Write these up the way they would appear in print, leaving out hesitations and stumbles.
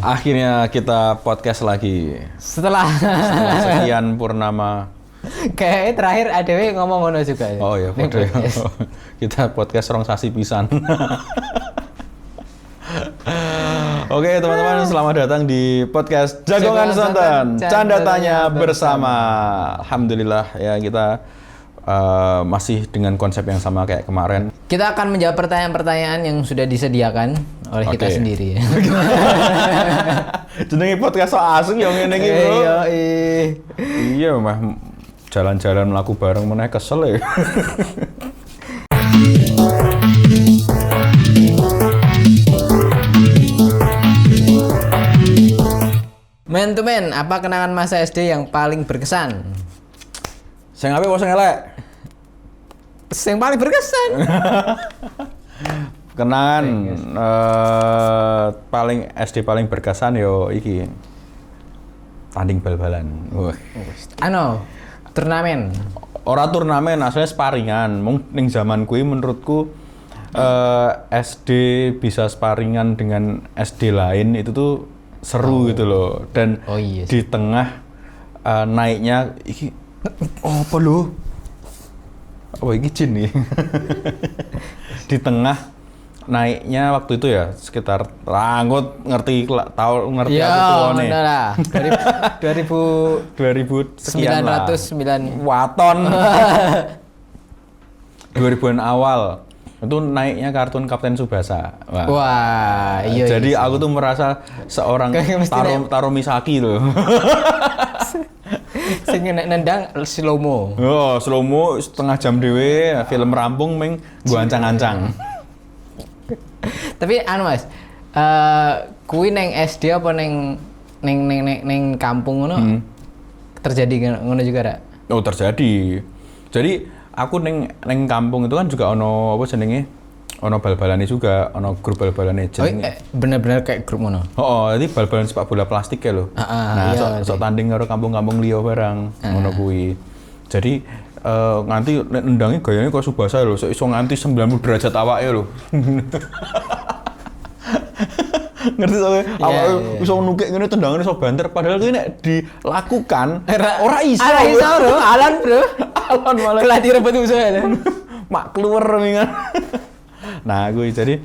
Akhirnya kita podcast lagi. Setelah Sekian purnama. kayak terakhir ADW ngomong ngono juga. Oh iya, padha. Kita podcast rong sasi pisan. Oke teman-teman, selamat datang di podcast Jagongan Santan. Canda tanya bersama. Alhamdulillah ya kita masih dengan konsep yang sama kayak kemarin. Kita akan menjawab pertanyaan-pertanyaan yang sudah disediakan oleh kita sendiri. Jenenge podcast so asing yang ngene iki, Bro. Iya, mah jalan-jalan melaku bareng meneh kesel ya. Man to man, apa kenangan masa SD yang paling berkesan? Sing apik apa sing elek? Yang paling berkesan. Kenangan paling SD paling berkesan yo iki. Tanding bal-balan. Wah. Turnamen. Ora turnamen, aslinya sparingan. Mung ning zaman kuwi menurutku SD bisa sparingan dengan SD lain itu tuh seru gitu loh. Dan di tengah naiknya iki apa lho? Oh iki jin nih. Di tengah naiknya waktu itu ya sekitar ngerti tahun ngerti ya, aku tuane. Ya, lah. 2000 sekian lah. 909 waton. 2000-an awal. Itu naiknya kartun Kapten Tsubasa. Wah iya. Jadi aku tuh merasa seorang Taro Misaki loh. Sing nendang slow-mo. Oh, slow-mo setengah jam dhewe, film rampung meng gua ancang-ancang. Tapi Mas, kuwi neng SD apa neng kampung ngono? Terjadi ngono juga ra? Oh, terjadi. Jadi aku neng kampung itu kan juga ono apa jenenge? Ono bal-balane juga, ono grup bal-balane jenenge. Bener-bener kayak grup ngono. Oh, jadi bal-balan sepak bola plastik ya lho. Nah, sok tanding karo kampung-kampung liya barang ngono kuwi. Jadi nganti nendangi gayane kok Tsubasa lho, sok iso nganti 90 derajat awake lho. Ngerti to? Awake iso nukik ngene tendangane iso banter padahal kuwi nek dilakukan ora iso. Ora iso, Bro. Alon, Bro. Alon malah. Kelatih rebut musuh ya. Mak keluar mingan. Nah, gue jadi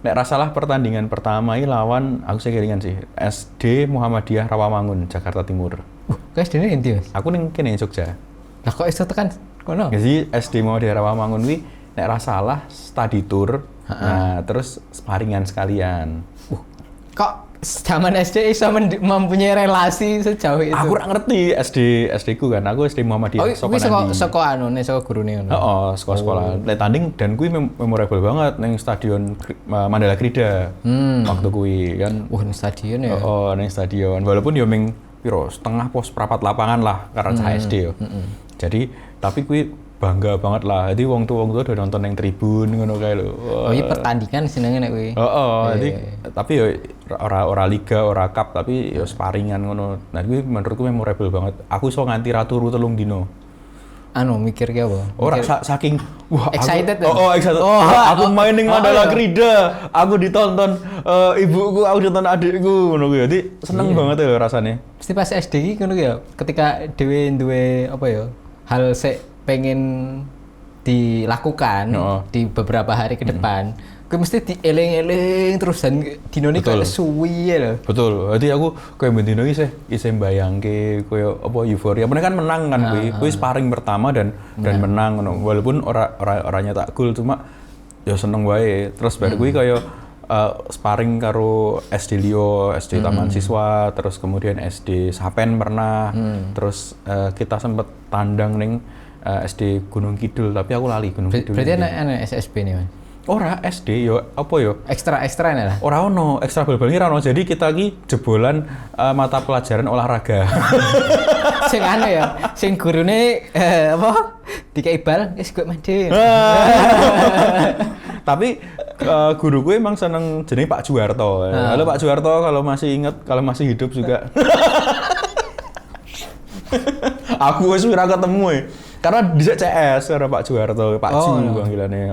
nek rasalah pertandingan pertama ini lawan aku saya kelingan sih SD Muhammadiyah Rawamangun Jakarta Timur. Kok SD-ne endi, Mas? Aku ning kene Jogja. Lah kok iso tekan kono? Jadi SD Muhammadiyah Rawamangun kuwi nek rasalah study tour. Nah, terus sparingan sekalian. Kok zaman SD iso mempunyai relasi sejauh itu? Aku ora ngerti SD ku kan. Aku SD Muhammadiyah saka anune saka gurune ngono. Heeh, sekolah-sekolah. Lek tanding dan kuwi memorable banget ning stadion Mandala Krida. Waktu kuwi kan. Ning stadion ya. Oh, ning stadion. Walaupun yo ming piro setengah pos perapat lapangan lah karena SD yo. Jadi tapi kuwi bangga banget lah. Jadi wong tua udah nonton yang tribun ngono kae lho. Oh, iya pertandingan senenge nek kuwi. Jadi tapi yo ora liga, ora cup, tapi yo sparingan ngono. Nah, kuwi menurutku memorable banget. Aku iso nganti ra turu 3 dino. Mikir ki apa? Ora saking wah excited. Excited. Aku main ning Mandala Krida. Aku ditonton ibuku, aku ditonton adikku ngono kuwi. Jadi seneng banget ya rasane. Mesti pas SD ki ngono ya. Ketika dhewe duwe apa ya? Hal pengen dilakukan di beberapa hari ke depan, gue mesti dieling-eling terus dan dinone kok suwi ya lho. Betul. Jadi aku koyo bendino iki isih mbayangke koyo apa euforia. Bener kan menang kan kuwi sparring pertama dan menang ngono. Walaupun ora nyetak gol cuma ya seneng wae. Terus baru kuwi koyo sparring karo SD Lio, SD Taman Siswa, terus kemudian SD Sapen pernah. Terus kita sempet tandang ning SD Gunung Kidul, tapi aku lali Gunung Kidul. Berarti ana SSB nih, Mas. Ora SD yo apa yo? Ekstra nih lah. Ora ono, ekstra bal-bal ora ono. Jadi kita ki jebolan mata pelajaran olahraga. Sing anu ya, sing gurune apa? Dikai bal, wis gue mandi. Tapi guruku emang seneng jenenge Pak Juwarto. Halo Pak Juwarto, kalau masih ingat, kalau masih hidup juga. Aku wis ora ketemu karena di CS karo Pak Juwarto, Pak Ju panggilannya.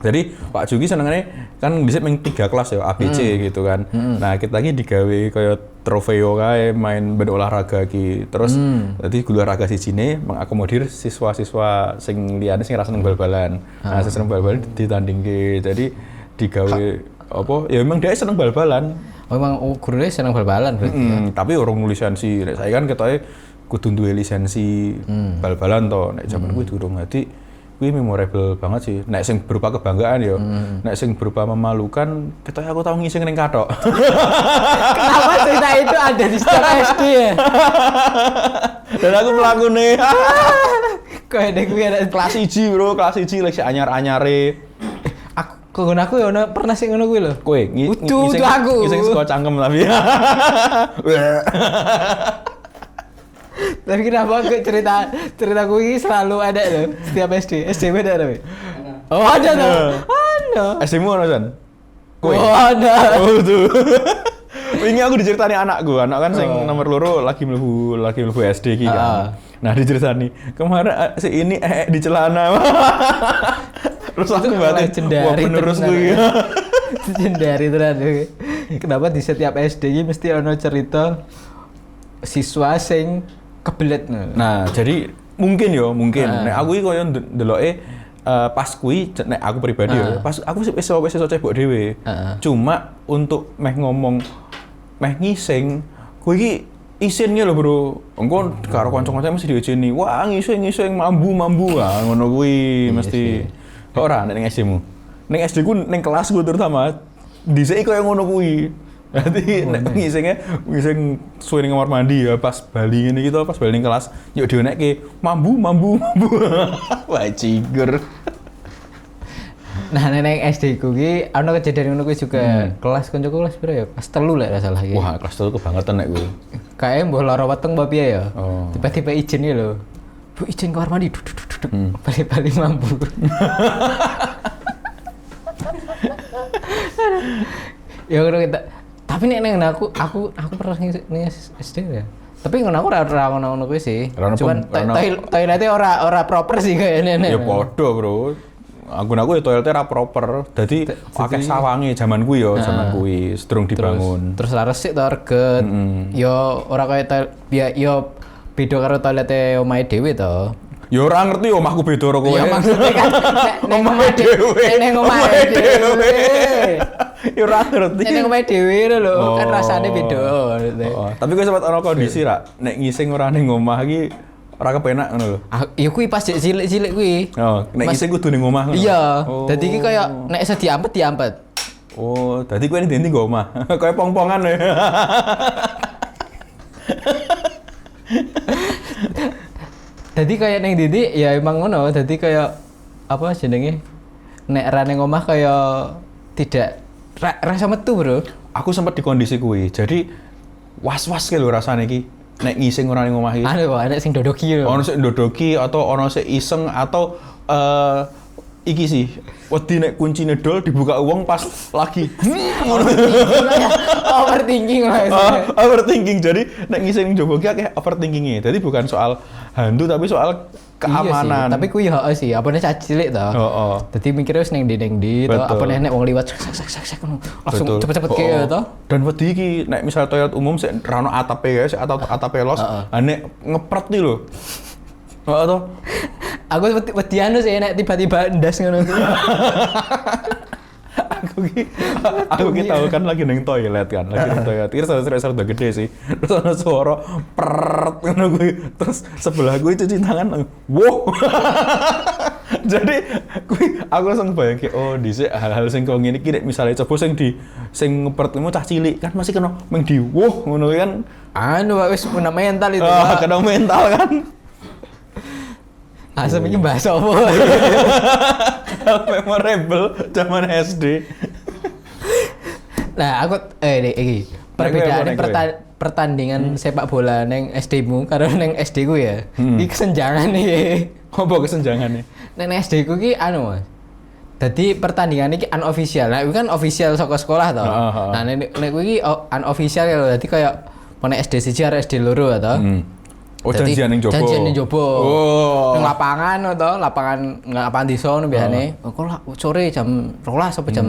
Jadi Pak Juki senengane kan dhisik ming 3 kelas ya ABC gitu kan. Nah, kita lagi digawe kaya trofeo kae main ben olahraga iki. Terus dadi olahraga sijine mengakomodir siswa-siswa sing liyane sing ra seneng bal-balan. Nah, sing seneng bal-balan ditandingke. Jadi digawe apa? Ya memang dia seneng bal-balan. Oh, emang gurune seneng bal-balan berarti. Tapi orang lisensi. Nek saya kan ketoke kudu duwe lisensi bal-balan to. Nek jaman kuwi durung. Dadi kuwi memorable banget sih. Nek sing berupa kebanggaan ya. Nek sing berupa memalukan, ketoke aku tau ngising ning kathok. Kenapa cerita itu ada di setiap SD ya? Dan aku mlakune. Kayak dek kuwi ada Kelas 1, Bro. Kelas 1 lek anyar-anyare. aku ya ono pernah sing ngono kuwi lho. Kowe ngising aku. Ngising saka cangkem tapi. Tapi kenapa cerita kuwi selalu ada loh setiap SD. SD beda tapi. Oh, ada tuh. Ada. SD-mu ono San? Kowe. Oh, ada. Oh, tuh. Wingi aku diceritani anakku, anak kan sing nomor loro lagi mlebu SD iki kan. Nah, diceritani, kemarin si ini di celana. Terus aku batin, wah penerus gue. Legendary tenan. Kenapa di setiap SD ini mesti ono cerita siswa sing kebelet. Nah, jadi mungkin. Nek aku iki koyo ndeloke pas kuwi nek aku pribadi ya, pas aku wis iso cebok dhewe. Cuma untuk meh ngomong meh ngising, kuwi iki isinnya lho Bro. Engko karo kanca-kanca mesti diijini. Wah, ngising mambu. Ah, ngono kuwi mesti. Ora nek ning SD-mu. Ning SD ku ning kelas ku terutama dhisik koyo ngono kuwi. Dadi nek ngising suwe ning kamar mandi ya pas bali ngene iki to, pas bali ning kelas yuk dionekke mambu. Wah, cigur. Nah, neng SD ku ki ana kejadian ngono kuwi juga. Kelas kancaku kelas piro ya? Kelas 3 lek ora salah iki. Wah, kelas 3 kebangetan nek kuwi. Kayak mbah lara weteng apa piye ya? Oh. Tiba-tiba izin iki lho. Bu izin kamar mandi. Bali-bali mampu. Ya ngono kita. Tapi nek neng aku pernah ning SD ya. Tapi ngono aku ora ngono kuwi sih. Cuman toiletnya ora proper sih kayaknya. Ya padha, Bro. Aku ya toiletnya ra proper. Dadi akeh sawange jaman kuwi ya, jaman kuwi sedurung dibangun. Terus lah resik to reget. Ya ora kaya ya beda karo toilete omahe dhewe to. Ya ora ngerti omahku beda karo kowe. Ya maksudnya kan nek omahe dhewe. Nek omahe dhewe. Ya ora ngerti. Nek omahe dhewe lho, kan rasane beda. Tapi kowe sempat ana kondisi ra nek ngising ora ning omah iki ora kepenak ngono lho. Ya kuwi pas cilik-cilik kuwi. Oh, nek ngising kudu ning omah ngono. Iya. Dadi iki kaya nek iso diampet. Oh, dadi kowe ndi nggo omah. Kaya pong-pongan ya. Dadi kaya ning ndi ya emang ngono, dadi kaya apa jenenge? Nek ra ning omah kaya tidak rasa metu, Bro. Aku sempat di kondisi kuwi. Jadi was-was ki lho rasane iki. Nek ngising ora ning omah iki. Anu kok ana sing dodoki lho. Ono sing dodoki atau ono sing iseng atau iki sih. Wedi nek kuncine dol dibuka uang pas lagi. Overthinking lah. Overthinking. Jadi nek ngising ning jowo ki akeh overthinking-e. Jadi bukan soal hantu tapi soal keamanan. Iya sih, tapi kuwi heeh sih, apane cah cilik to. Heeh. Dadi mikire wis ning ndi to, apane nek wong liwat langsung cepet-cepet ke to. Dan wedi iki nek misal toilet umum sik ra ono atape ya, sik atape los. Nek ngepret iki lho. Heeh to. Aku wedi anu sih nek tiba-tiba ndas ngono kuwi. Aku tahu kan lagi neng toilet kan, Kira suara udah gede sih. Terus ada suara peret ngono gue. Terus sebelah gue cuci tangan, wow. Jadi aku langsung bayangke, oh dhisik hal-hal sing kok ngene iki nek misale coba sing ngepertemu cah cilik kan masih kena meng di wow ngono kan. Anu wis kena mental itu. Kena mental kan. Asam ini bahasa apa? Memorable zaman SD. Nah, aku iki perbedaan pertandingan sepak bola neng SD-mu karo neng SD ku ya. Iki kesenjangan nih. Apa kesenjangane? Neng SD ku ki anu Mas. Dadi pertandingan iki unofficial. Nah, itu kan official saka sekolah to. Nah, nek ku iki unofficial ya dadi kaya nek SD 1 karo SD 2 to. Oh, janjian ning jopo. Janjian ning jopo. Oh. Ning lapangan to, lapangan desa ngono biasane. Kok sore jam 12 apa jam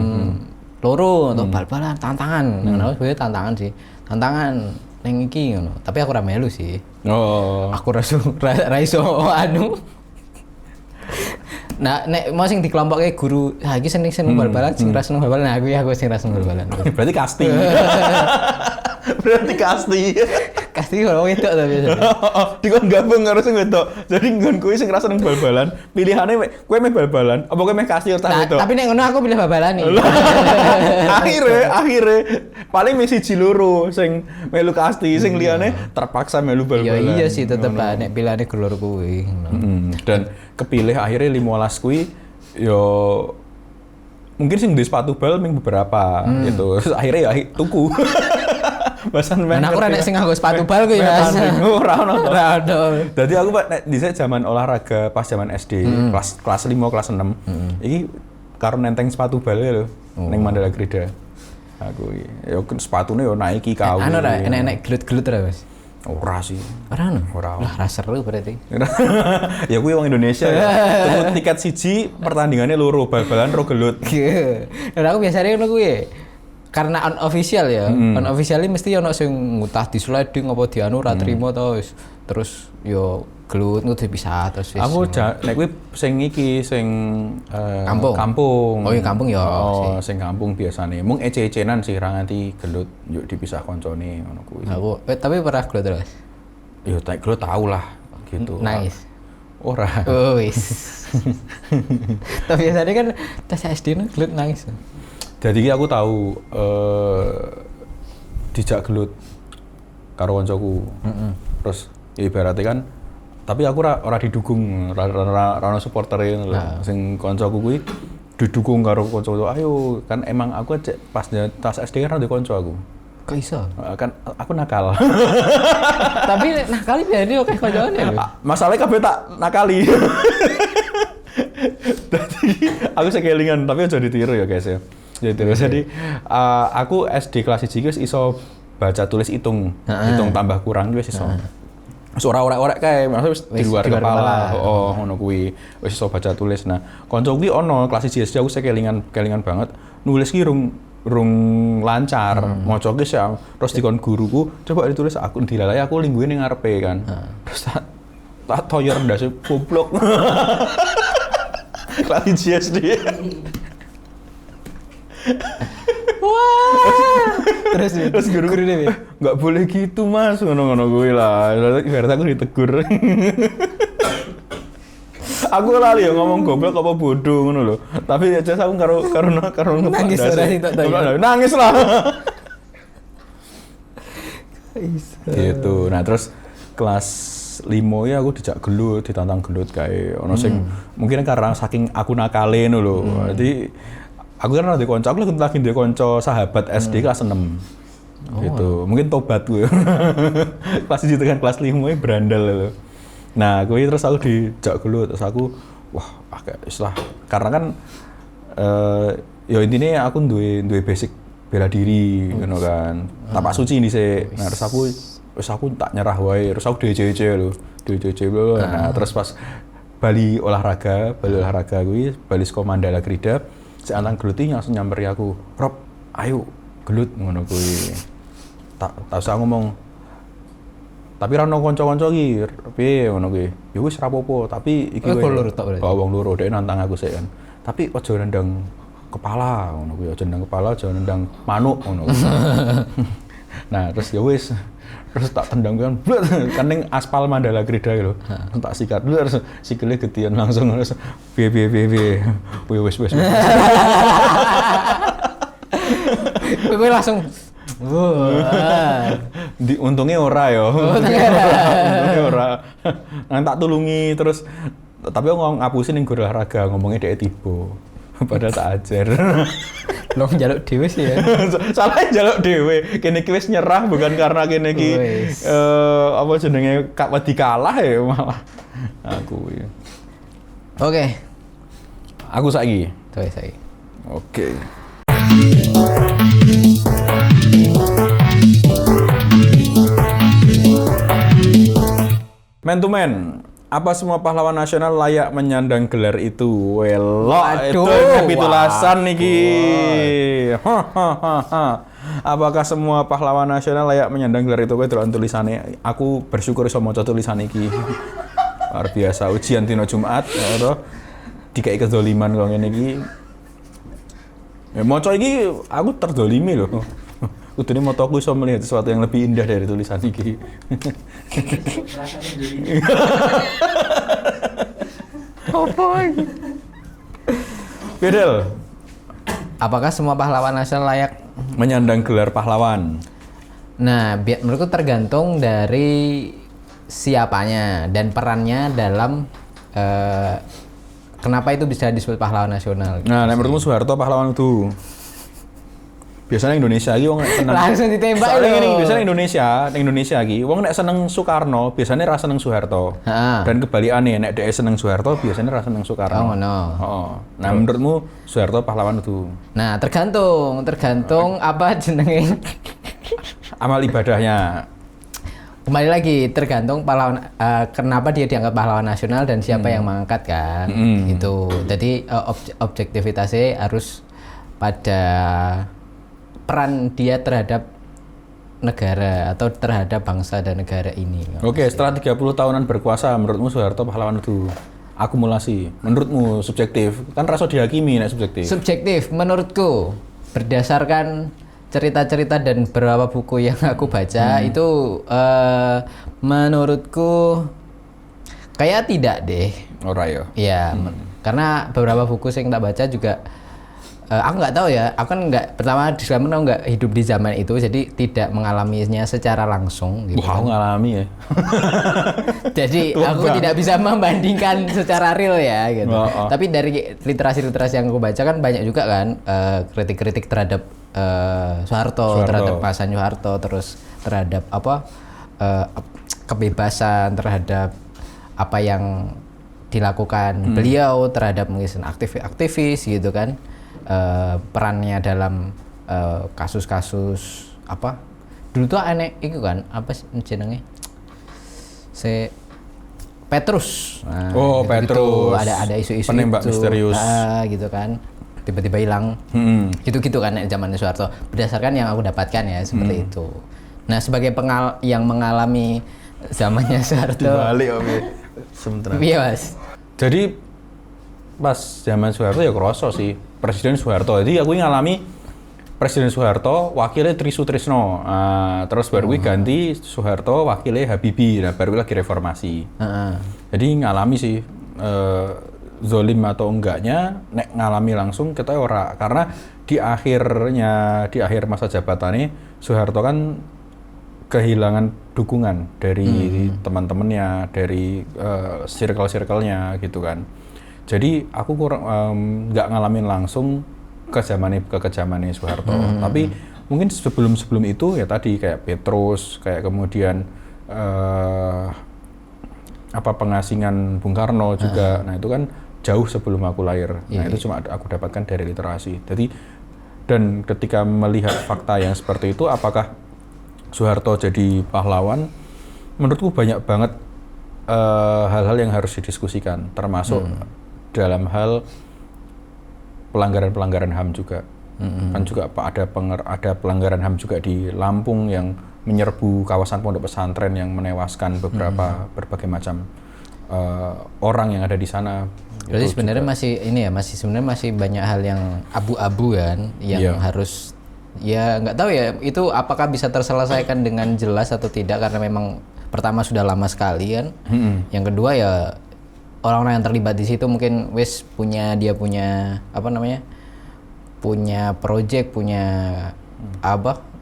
2 untuk bal-balan tantangan. Ngono sebenarnya tantangan sih. Tantangan ning iki ngono. Tapi aku ora melu sih. Oh. Aku ra iso anu. Nah, nek mau sing dikelompokke guru, iki seneng bal-balan, sing ra seneng bal-balan. Nah, aku sing ra seneng bal-balan. Berarti casting. Berarti casting. Casting kalau wedok ta biasa. Dikon gabung karo sing wedok. Jadi nggon kuwi sing ra seneng bal-balan, pilihane kowe meh bal-balan apa kowe meh casting ta wedok. Tapi nek ngono aku pilih bal-balan iki. Akhire paling meh siji loro sing melu casting, sing liyane terpaksa melu bal-balan. Iya sih tetep lah nek pilihane gelor kuwi. Dan kepilih akhirnya 15 kuwi yo mungkin sing duwe sepatu bal ming beberapa gitu. Terus akhirnya ya tuku. Bahasan main. Aku ora nek sing nganggo sepatu bal kuwi ya. Ora ono. Dadi aku nek dhisik zaman olahraga pas zaman SD, kelas 5, kelas 6. Iki karo nenteng sepatu bal lho ning Mandala Grida. Aku ya sepatune yo Nike KW. Anu ora enek gelut-gelut ora, Mas? Ora sih. Ora ono. Ora. Lah ra seru berarti. Ya kuwi wong Indonesia ya. Tuku tiket siji pertandingannya loro bal-balan ro gelut. Dan aku biasanya ngono kuwi. Karena unofficial ya. Unofficially mesti ono sing ngutah di sliding apa di anu ra trimo to terus yo gelut ngono dipisah terus wis. Aku nek kuwi sing iki sing kampung. Oh, iya kampung ya. Oh, sing kampung biasane. Mung ece-ecenan sih ra nganti gelut yuk dipisah koncone ngono kuwi. Aku tapi pernah gelut terus. Yo tak gelut tau lah gitu. Nice. Ora. Oh, wis. Tapi biasanya kan tas SD gelut nangis. Jadi aku tahu dijak gelut karo koncoku. Terus ya ibaratnya kan tapi aku ora didukung, ora ono supportere ngono lho. Sing koncoku kuwi didukung karo konco. Ayo, kan emang aku cek pas tas SD kan ada konco aku. Kok iso? Kan aku nakal. Tapi nakali biasane oke koncone lho. Masalahnya kabeh tak nakali. Jadi aku sekelingan tapi aja ditiru ya guys ya. Jadi aku SD kelas 1 wis iso baca tulis hitung tambah kurang wis iso. Wis ora kae, maksudnya wis di luar kepala. Oh, ngono kuwi. Wis iso baca tulis. Nah, kanca kuwi ono kelas 1 SD aku kelingan banget. Nulis ki rung lancar. Maca ki terus dikon guruku, coba ditulis aku dilalai aku lingguhe ning ngarepe kan. Terus tak toyor ndase goblok. Kelas 1 SD. Wah. Terus guru deh. Enggak boleh gitu, Mas. Ngono-ngono kuwi lah. Ibarat aku ditegur. Aku lali ya ngomong goblok apa bodoh ngono lho. Tapi aja aku karo nangis ora sing tak tahu. Nangis lah. Gitu. Nah, terus kelas 5 ya aku dijak gelut, ditantang gelut kae ono sing mungkin karena saking aku nakale ngono lho. Jadi aku kan ada konco, aku lagi duwe konco sahabat SD kelas 6. Gitu. Mungkin tobat gue. Kelas 1 kan kelas 5 berandal lho. Nah, gue terus aku dijak gelut, terus aku wah, agak islah karena kan ya intinya aku duwe basic bela diri ngono kan. Tapak suci dhisik. Nah, terus aku tak nyerah wae, terus aku DC lho. Nah, terus pas Bali olahraga gue, Bali Sekolah Mandala Grida, si antang geluti langsung nyamperi aku, Rob, ayo gelut ngono kuwi. Tak usah ngomong. Tapi ra ono kanca-kanca iki, piye ngono kuwi. Ya wis ra apa-apa, tapi iki kowe loro tok berarti. Wong loro dhek nantang aku sik kan. Tapi aja nendang kepala ngono kuwi, aja nendang kepala, aja nendang manuk ngono kuwi. Nah, terus ya wis. Terus tak tendang kan ning aspal Mandala Grida lho. Tak sikat terus sikile getian langsung terus piye. Wis. Kowe langsung untungnya ora ya. Untungnya ora. Nang tak tulungi terus tapi aku ngapusin ning guru olahraga ngomongnya dhek tiba. Padahal tak ajar. Lo njaluk dhewe sih ya. Salah njaluk dhewe. Kene iki wis nyerah bukan karena kene iki apa jenenge wedi kalah ya malah. Aku ya. Oke. Aku saiki. Oke. Man to man, apa semua pahlawan nasional layak menyandang gelar itu? Welok, itu kapitulasan niki. Apakah semua pahlawan nasional layak menyandang gelar itu? Kowe delok tulisannya. Aku bersyukur iso maca tulisan iki. Luar biasa, ujian dino Jumat, ya dikai kezaliman kok ngene iki. Ya maca iki aku terdolimi loh. Kudune motoku iso melihat sesuatu yang lebih indah dari tulisan iki. Apa ini? Bedel. Apakah semua pahlawan nasional layak menyandang gelar pahlawan? Nah, menurutku tergantung dari siapanya dan perannya dalam kenapa itu bisa disebut pahlawan nasional. Nah, menurutmu Soeharto pahlawan itu? Biasanya Indonesia lagi wong nek seneng langsung ditembak lho. Biasanya Indonesia lagi wong nek seneng Soekarno, biasanya ra seneng Soeharto. Dan kebalikane nek dhek seneng Soeharto, biasanya ra seneng Soekarno. Oh, no. Nah, menurutmu Soeharto pahlawan itu? Nah, tergantung apa jenenge amal ibadahnya. Kembali lagi tergantung pahlawan kenapa dia dianggap pahlawan nasional dan siapa yang mengangkat kan. Itu. Jadi objektivitasnya harus pada peran dia terhadap negara atau terhadap bangsa dan negara ini. Oke, setelah 30 tahunan berkuasa, menurutmu Soeharto pahlawan itu? Akumulasi. Menurutmu subjektif? Kan rasa dihakimi nek subjektif. Subjektif menurutku berdasarkan cerita-cerita dan beberapa buku yang aku baca itu menurutku kayak tidak deh. Ora ya. Iya, karena beberapa buku yang tak baca juga aku nggak tahu ya, aku kan nggak, pertama disclaimer aku nggak hidup di zaman itu, jadi tidak mengalaminya secara langsung gitu. Wah, aku ngalami ya. Jadi aku tidak bisa membandingkan secara real ya gitu. Tapi dari literasi-literasi yang aku baca kan banyak juga kan kritik-kritik terhadap Soeharto, terhadap pasan Soeharto, terus terhadap apa kebebasan, terhadap apa yang dilakukan beliau terhadap mungkin aktivis gitu kan. Perannya dalam kasus-kasus apa dulu tuh aneh itu kan apa sih jenenge Petrus. Nah, Petrus ada isu-isu penembak itu, misterius gitu kan tiba-tiba hilang gitu-gitu kan zaman Soeharto berdasarkan yang aku dapatkan ya seperti itu. Nah sebagai yang mengalami zamannya Soeharto dibalik oke sementara. Iya Mas. Jadi pas zaman Soeharto ya kroso sih Presiden Soeharto. Jadi aku ngalami Presiden Soeharto wakilnya Tri Sutrisno. Terus baru ganti Soeharto wakilnya Habibie. Nah, baru lagi reformasi. Jadi ngalami sih zolim atau enggaknya nek ngalami langsung kita ora, karena di akhir masa jabatannya Soeharto kan kehilangan dukungan dari teman-temannya, dari circle-circle-nya gitu kan. Jadi aku kurang nggak ngalamin langsung ke zamannya Soeharto. Tapi mungkin sebelum itu ya tadi kayak Petrus, kayak kemudian pengasingan Bung Karno juga. Nah itu kan jauh sebelum aku lahir. Nah itu cuma aku dapatkan dari literasi. Jadi dan ketika melihat fakta yang seperti itu, apakah Soeharto jadi pahlawan? Menurutku banyak banget hal-hal yang harus didiskusikan, termasuk dalam hal pelanggaran HAM juga. Kan juga ada pelanggaran HAM juga di Lampung yang menyerbu kawasan pondok pesantren yang menewaskan berbagai macam orang yang ada di sana. Berarti sebenarnya masih banyak hal yang abu-abu kan yang harus ya nggak tahu ya itu apakah bisa terselesaikan dengan jelas atau tidak, karena memang pertama sudah lama sekali kan. Yang kedua ya orang-orang yang terlibat di situ mungkin punya project, punya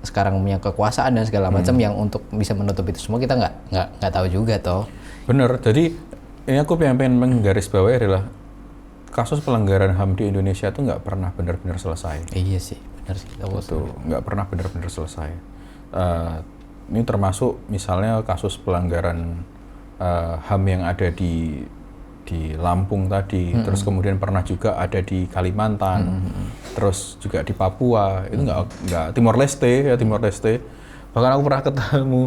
sekarang punya kekuasaan dan segala macam yang untuk bisa menutup itu semua kita nggak tahu juga toh. Bener. Jadi ini aku pengen menggarisbawahi adalah kasus pelanggaran HAM di Indonesia itu nggak pernah benar-benar selesai. Iya sih, benar sih. Betul, nggak pernah benar-benar selesai. Ini termasuk misalnya kasus pelanggaran HAM yang ada di Lampung tadi, terus kemudian pernah juga ada di Kalimantan, terus juga di Papua, itu nggak Timor Leste Bahkan aku pernah ketemu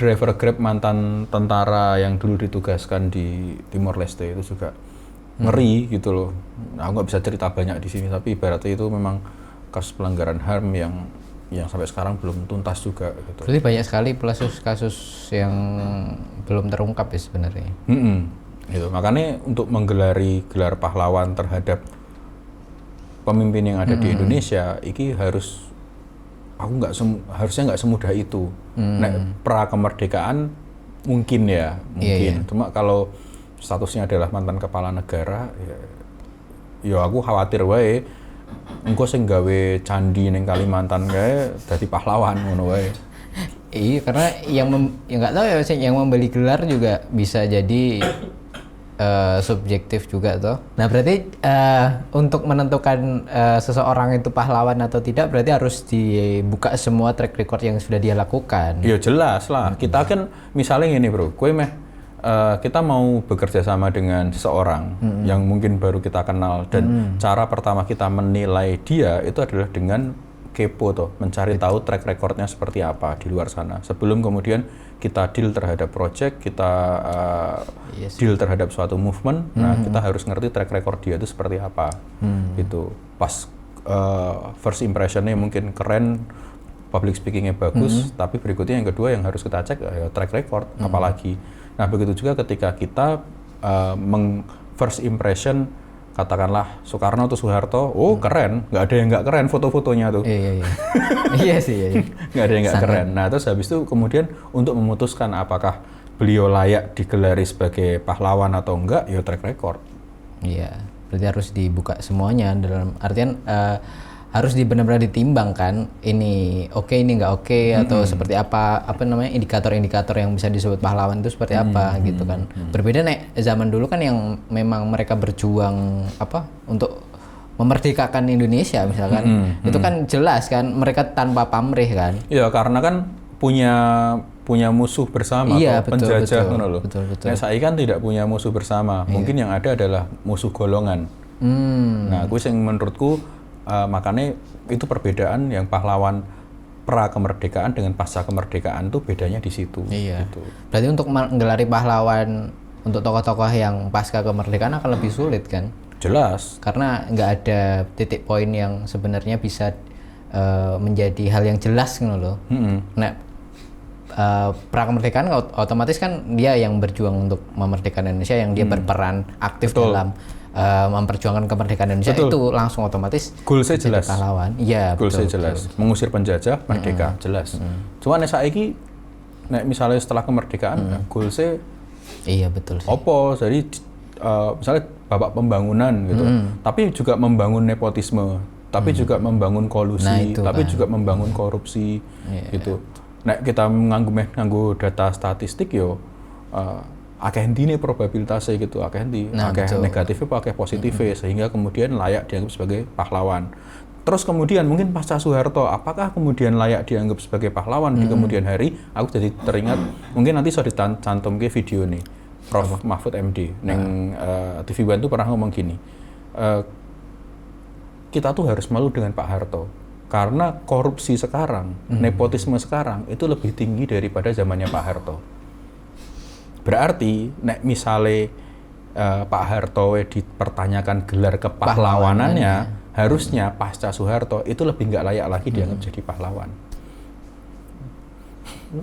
driver Grab mantan tentara yang dulu ditugaskan di Timor Leste, itu juga ngeri gitu loh. Nah, aku nggak bisa cerita banyak di sini, tapi ibaratnya itu memang kasus pelanggaran HAM yang sampai sekarang belum tuntas juga gitu. Berarti banyak sekali kasus yang belum terungkap ya sebenarnya. Gitu. Makanya untuk menggelari gelar pahlawan terhadap pemimpin yang ada di Indonesia, iki harusnya nggak semudah itu. Nek pra kemerdekaan mungkin. Iya. Cuma kalau statusnya adalah mantan kepala negara, ya aku khawatir wae engko sing gawe candi ning Kalimantan kae dadi pahlawan ngono wae. Iya, karena yang nggak tahu ya, yang membeli gelar juga bisa jadi subjektif juga toh. Nah, berarti untuk menentukan seseorang itu pahlawan atau tidak, berarti harus dibuka semua track record yang sudah dia lakukan. Ya jelas lah. Kita kan misalnya gini bro, kita mau bekerja sama dengan seseorang yang mungkin baru kita kenal, dan cara pertama kita menilai dia itu adalah dengan kepo toh, mencari tahu track recordnya seperti apa di luar sana sebelum kemudian kita deal terhadap project, kita deal terhadap suatu movement. Nah, kita harus ngerti track record dia itu seperti apa. Gitu. Pas first impressionnya mungkin keren, public speakingnya bagus, tapi berikutnya yang kedua yang harus kita cek ya track record apalagi. Nah, begitu juga ketika kita first impression, katakanlah Soekarno atau Soeharto, keren, nggak ada yang nggak keren foto-fotonya tuh. Iya. Iya sih. Nggak ada yang nggak keren. Nah, terus habis itu kemudian untuk memutuskan apakah beliau layak digelari sebagai pahlawan atau enggak, ya track record. Iya, berarti harus dibuka semuanya, dalam artian harus benar-benar ditimbang kan, ini oke, ini nggak oke, atau seperti apa namanya, indikator-indikator yang bisa disebut pahlawan itu seperti apa gitu kan. Berbeda nek zaman dulu kan yang memang mereka berjuang untuk memerdekakan Indonesia misalkan, itu kan jelas kan mereka tanpa pamrih kan. Iya, karena kan punya musuh bersama, iya, penjajah ngono lho. Betul. Nah, saya kan tidak punya musuh bersama. Mungkin yang ada adalah musuh golongan. Nah, menurutku makanya itu perbedaan yang pahlawan pra kemerdekaan dengan pasca kemerdekaan itu bedanya di situ. Iya. Gitu. Berarti untuk menggelari pahlawan untuk tokoh-tokoh yang pasca kemerdekaan akan lebih sulit kan? Jelas. Karena nggak ada titik poin yang sebenarnya bisa menjadi hal yang jelas gitu loh. Nah, pra kemerdekaan otomatis kan dia yang berjuang untuk memerdekakan Indonesia, yang dia berperan aktif dalam memperjuangkan kemerdekaan Indonesia. Itu langsung otomatis goal-nya jelas. Pahlawan. Iya, goal-nya jelas. Mengusir penjajah, merdeka, jelas. Cuma nek saiki misalnya setelah kemerdekaan goal-nya iya betul sih. Opo, jadi misalnya babak pembangunan gitu. Tapi juga membangun nepotisme, tapi juga membangun kolusi, tapi juga membangun korupsi gitu. Nek kita nganggo data statistik yo akeh ndine probabilitasnya gitu, akeh negatifnya apa akeh positifnya, sehingga kemudian layak dianggap sebagai pahlawan. Terus kemudian mungkin pasca Soeharto, apakah kemudian layak dianggap sebagai pahlawan di kemudian hari? Aku jadi teringat, mungkin nanti sudah dicantum ke video nih, Prof. Mahfud MD neng TV One tuh pernah ngomong gini, kita tuh harus malu dengan Pak Harto karena korupsi sekarang, nepotisme sekarang itu lebih tinggi daripada zamannya Pak Harto. Berarti nek misale Pak Harto dipertanyakan gelar kepahlawanannya, harusnya pasca Soeharto itu lebih nggak layak lagi dianggap jadi pahlawan.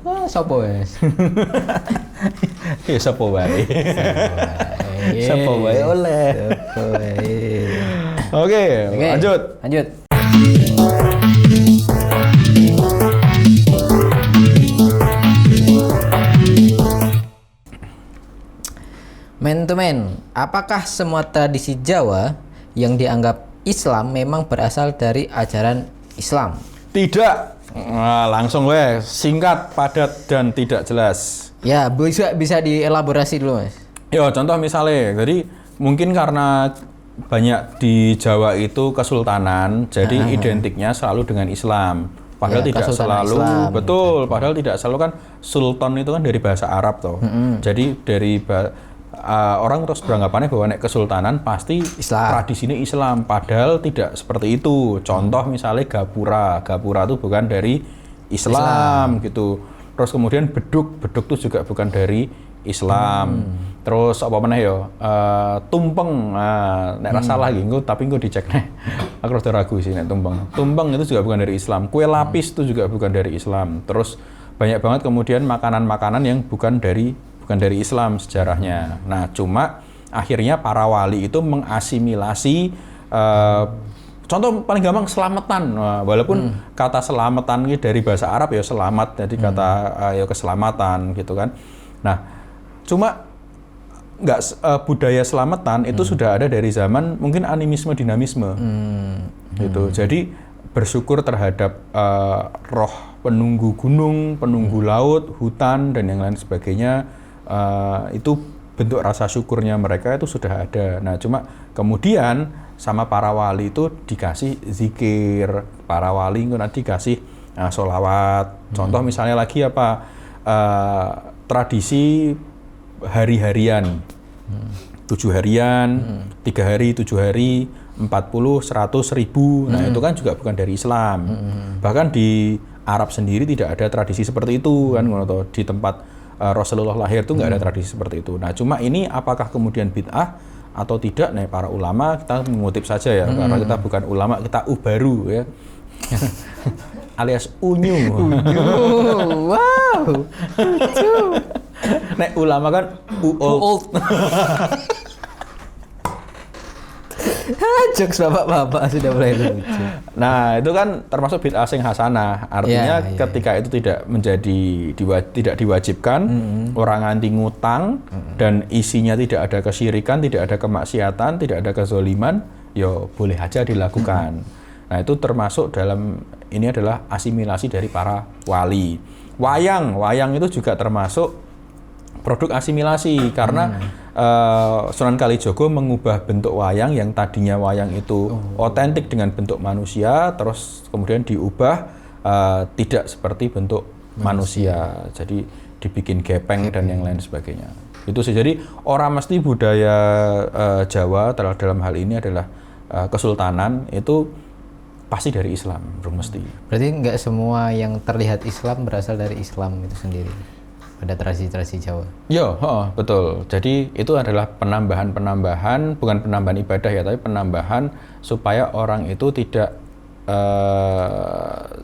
Wah, sopo wes. Ya sopo wae. Sopo wae oleh. Oke, lanjut. Man to man, apakah semua tradisi Jawa yang dianggap Islam memang berasal dari ajaran Islam? Tidak. Nah, langsung weh, singkat, padat, dan tidak jelas. Ya, bisa dielaborasi dulu, Mas. Ya, contoh misalnya, jadi mungkin karena banyak di Jawa itu kesultanan, jadi identiknya selalu dengan Islam. Padahal tidak selalu, Islam. Betul, padahal tidak selalu kan sultan itu kan dari bahasa Arab toh. Jadi dari orang terus beranggapannya bahwa nek kesultanan pasti tradisinya Islam, padahal tidak seperti itu. Contoh misalnya Gapura itu bukan dari Islam gitu. Terus kemudian beduk tuh juga bukan dari Islam. Terus apa mana ya? Tumpeng, nek ra salah gitu, tapi engko dicek nih. Aku rada ragu sih nek tumpeng. Tumpeng itu juga bukan dari Islam. Kue lapis itu juga bukan dari Islam. Terus banyak banget kemudian makanan-makanan yang bukan dari Islam sejarahnya. Nah, cuma akhirnya para wali itu mengasimilasi contoh paling gampang selamatan. Nah, walaupun kata selamatan ini dari bahasa Arab ya selamat, jadi kata ya keselamatan gitu kan. Nah, cuma budaya selamatan itu sudah ada dari zaman mungkin animisme dinamisme. Gitu. Jadi bersyukur terhadap roh penunggu gunung, penunggu laut, hutan dan yang lain sebagainya, itu bentuk rasa syukurnya mereka itu sudah ada. Nah, cuma kemudian sama para wali itu dikasih zikir, para wali itu nanti dikasih sholawat. Contoh misalnya lagi apa, tradisi hari-harian, 7 harian, 3 hari, 7 hari, 40, 100, 1000. Nah, itu kan juga bukan dari Islam. Bahkan di Arab sendiri tidak ada tradisi seperti itu kan, di tempat Rasulullah lahir itu nggak ada tradisi seperti itu. Nah, cuma ini apakah kemudian bid'ah atau tidak? Nah, para ulama kita mengutip saja ya, karena kita bukan ulama, kita ubaru ya. Alias unyu. Wow. Nek ulama kan old. Jokes bapak-bapak sudah mulai lucu. Nah, itu kan termasuk bid'ah sing hasanah. Artinya ketika itu tidak tidak diwajibkan, orang nganti ngutang dan isinya tidak ada kesyirikan, tidak ada kemaksiatan, tidak ada kezoliman, ya boleh aja dilakukan. Nah, itu termasuk ini adalah asimilasi dari para wali. Wayang itu juga termasuk produk asimilasi karena Sunan Kalijogo mengubah bentuk wayang yang tadinya wayang itu otentik dengan bentuk manusia, terus kemudian diubah tidak seperti bentuk manusia. Jadi dibikin gepeng dan yang lain sebagainya. Itu sih. Jadi orang mesti budaya Jawa dalam hal ini adalah kesultanan itu pasti dari Islam, mesti. Berarti nggak semua yang terlihat Islam berasal dari Islam itu sendiri. Pada tradisi-tradisi Jawa. Ya, betul. Jadi itu adalah penambahan, bukan penambahan ibadah ya, tapi penambahan supaya orang itu tidak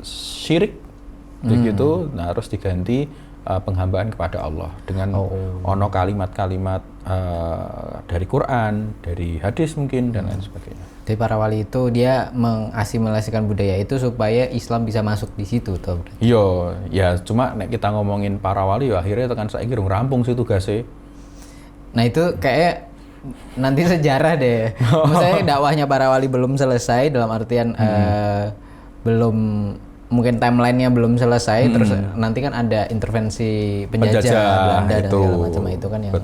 syirik begitu. Nah, harus diganti penghambaan kepada Allah dengan ono kalimat-kalimat dari Quran, dari hadis mungkin dan lain sebagainya. Jadi para wali itu dia mengasimilasikan budaya itu supaya Islam bisa masuk di situ, toh? Iya, ya cuma nek kita ngomongin para wali ya akhirnya tekan saiki urung rampung sih tugasnya. Nah, itu kayak nanti sejarah deh. Misalnya dakwahnya para wali belum selesai dalam artian belum mungkin timelinenya belum selesai, terus nanti kan ada intervensi penjajah Belanda dan segala macam itu kan yang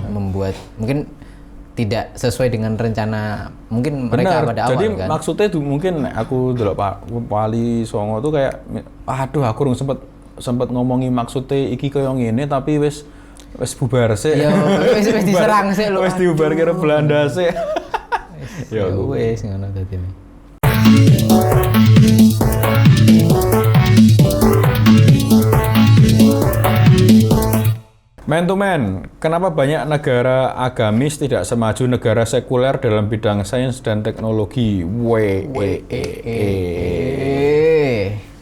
membuat mungkin tidak sesuai dengan rencana mungkin mereka pada awal. Jadi kan? Maksudnya itu mungkin aku delok Pak Wali Songo tuh kayak aduh aku urung sempet ngomongi maksudnya iki kaya ngene tapi wis bubar sih. Ya wis diserang sih lho. Wis diubar kira Belanda sih. Ya wis ngono dadi. Man to man, kenapa banyak negara agamis tidak semaju negara sekuler dalam bidang sains dan teknologi?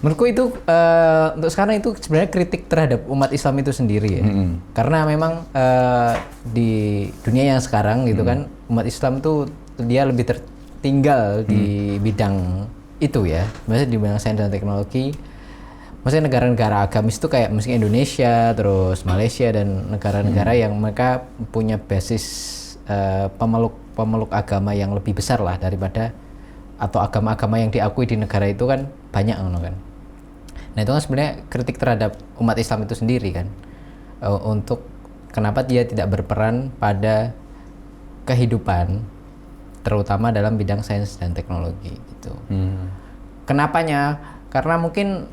Menurutku itu untuk sekarang itu sebenarnya kritik terhadap umat Islam itu sendiri ya. Karena memang di dunia yang sekarang gitu kan umat Islam tuh dia lebih tertinggal di bidang itu ya. Maksudnya di bidang sains dan teknologi. Maksudnya negara-negara agamis itu kayak mungkin Indonesia, terus Malaysia dan negara-negara yang mereka punya basis pemeluk agama yang lebih besar lah daripada atau agama-agama yang diakui di negara itu kan banyak kan. Nah, itu kan sebenarnya kritik terhadap umat Islam itu sendiri kan. Untuk kenapa dia tidak berperan pada kehidupan terutama dalam bidang sains dan teknologi gitu. Kenapanya? Karena mungkin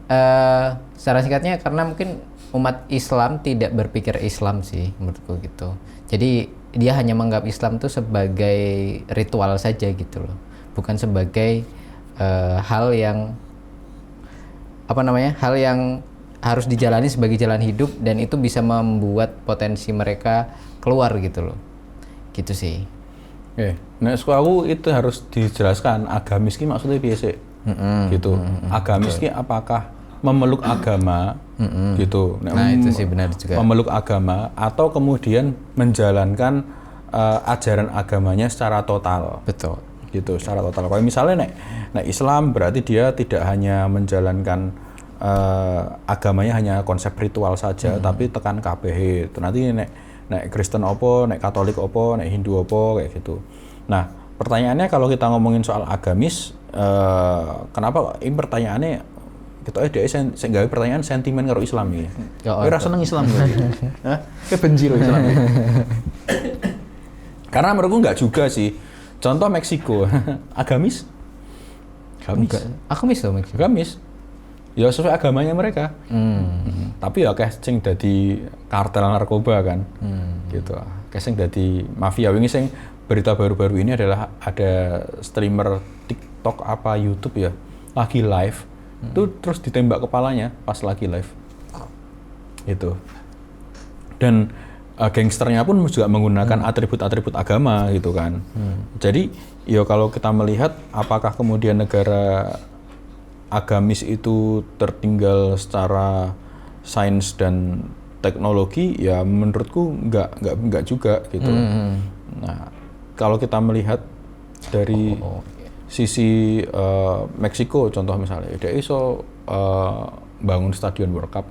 secara singkatnya karena mungkin umat Islam tidak berpikir Islam sih menurutku gitu. Jadi dia hanya menganggap Islam itu sebagai ritual saja gitu loh, bukan sebagai hal yang hal yang harus dijalani sebagai jalan hidup dan itu bisa membuat potensi mereka keluar gitu loh. Gitu sih. Oke. Nah, aku itu harus dijelaskan agamis ki maksudnya piye sih? Gitu. Agamis ki apakah memeluk agama gitu. Nah, itu sih benar juga. Memeluk agama atau kemudian menjalankan ajaran agamanya secara total. Betul. Gitu, secara total. Kalau misalnya nek Islam berarti dia tidak hanya menjalankan agamanya hanya konsep ritual saja, tapi tekan KPH. Itu nanti nek Kristen opo, nek Katolik opo, nek Hindu opo kayak gitu. Nah, pertanyaannya kalau kita ngomongin soal agamis, kenapa ini pertanyaannya kita dia saya gawe pertanyaan sentimen karo Islam iki. Kowe ora seneng Islam kowe. Hah? Kowe benci karo Islam. Karena menurutku enggak juga sih. Contoh Meksiko, agamis? Agamis loh Meksiko. Agamis. Ya sesuai agamanya mereka. Tapi ya kayak sing dadi kartel narkoba kan. Gitu. Kayak sing dadi mafia. Wingi sing berita baru-baru ini adalah ada streamer TikTok apa YouTube ya, lagi live. Itu terus ditembak kepalanya pas lagi live. Itu. Dan gangsternya pun juga menggunakan atribut-atribut agama gitu kan. Jadi ya kalau kita melihat apakah kemudian negara agamis itu tertinggal secara sains dan teknologi, ya menurutku enggak juga gitu. Nah, kalau kita melihat dari sisi Meksiko contoh misalnya, dia iso bangun stadion World Cup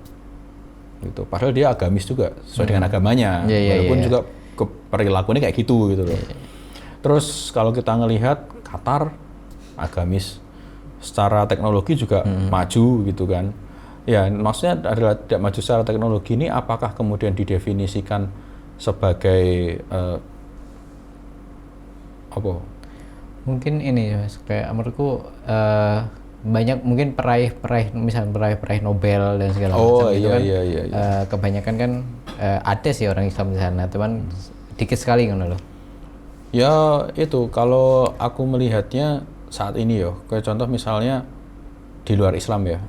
gitu. Padahal dia agamis juga sesuai dengan agamanya, walaupun juga perilakunya kayak gitu loh. Terus kalau kita ngelihat Qatar agamis, secara teknologi juga maju gitu kan. Ya maksudnya adalah tidak maju secara teknologi ini apakah kemudian didefinisikan sebagai apa? Mungkin ini Mas, kayak menurutku banyak mungkin peraih Nobel dan segala macam itu kan. Kebanyakan kan ada sih orang Islam di sana, teman dikit sekali kan loh. Ya itu kalau aku melihatnya saat ini yo, kayak contoh misalnya di luar Islam ya,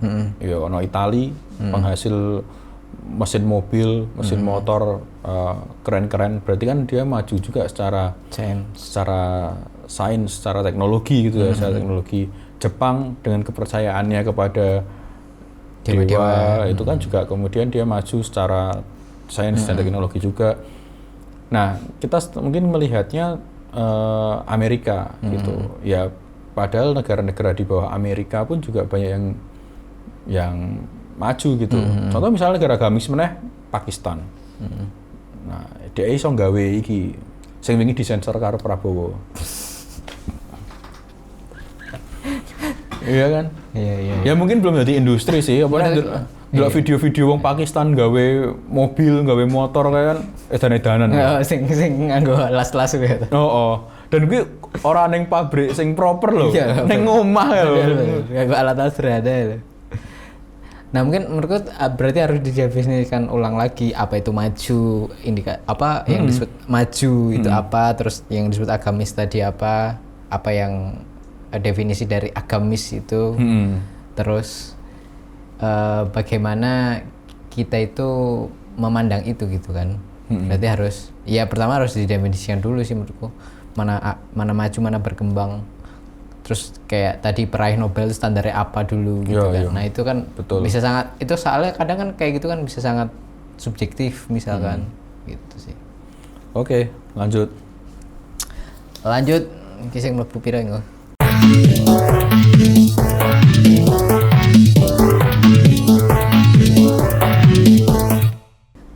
ya ono Itali penghasil mesin mobil, mesin motor keren-keren, berarti kan dia maju juga secara sains, secara teknologi gitu ya, secara teknologi. Jepang dengan kepercayaannya kepada dewa itu kan juga kemudian dia maju secara sains dan teknologi juga. Nah, kita mungkin melihatnya Amerika gitu. Ya padahal negara-negara di bawah Amerika pun juga banyak yang maju gitu. Contoh misalnya negara agamis meneh Pakistan. Nah, dia iso gawe iki sing wingi disensor karo Prabowo. Iya kan? Iya. Ya mungkin belum jadi industri sih. Apa delok video-video wong Pakistan gawe mobil, gawe motor kan edan-edanan. Sing nganggo las-las gitu. Dan kuwi ora ning pabrik sing proper lho. Ning omah lho. Nganggo alat-alat berada lho. Nah, mungkin menurutku berarti harus didefinisikan ulang lagi apa itu maju, yang disebut maju itu apa, terus yang disebut agamis tadi apa yang definisi dari agamis itu, terus bagaimana kita itu memandang itu gitu kan. Berarti pertama harus didefinisikan dulu sih menurutku, mana maju, mana berkembang. Terus kayak tadi peraih Nobel standarnya apa dulu gitu kan. Nah itu kan bisa sangat, itu soalnya kadang kan kayak gitu kan bisa sangat subjektif misalkan gitu sih. Oke, lanjut kisah mlebu pira engko.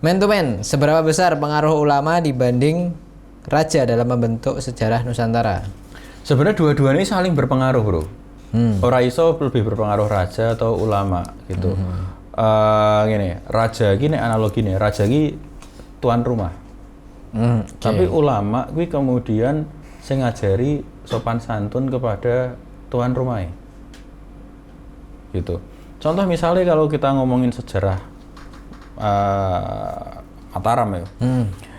Man to man, seberapa besar pengaruh ulama dibanding raja dalam membentuk sejarah Nusantara? Sebenarnya dua-duanya saling berpengaruh, bro. Ora iso lebih berpengaruh raja atau ulama gitu. Gini, raja gini analogi nih, raja gini tuan rumah. Tapi ulama gue kemudian sing ngajari sopan santun kepada tuan rumah. Gitu. Contoh misalnya kalau kita ngomongin sejarah Mataram ya.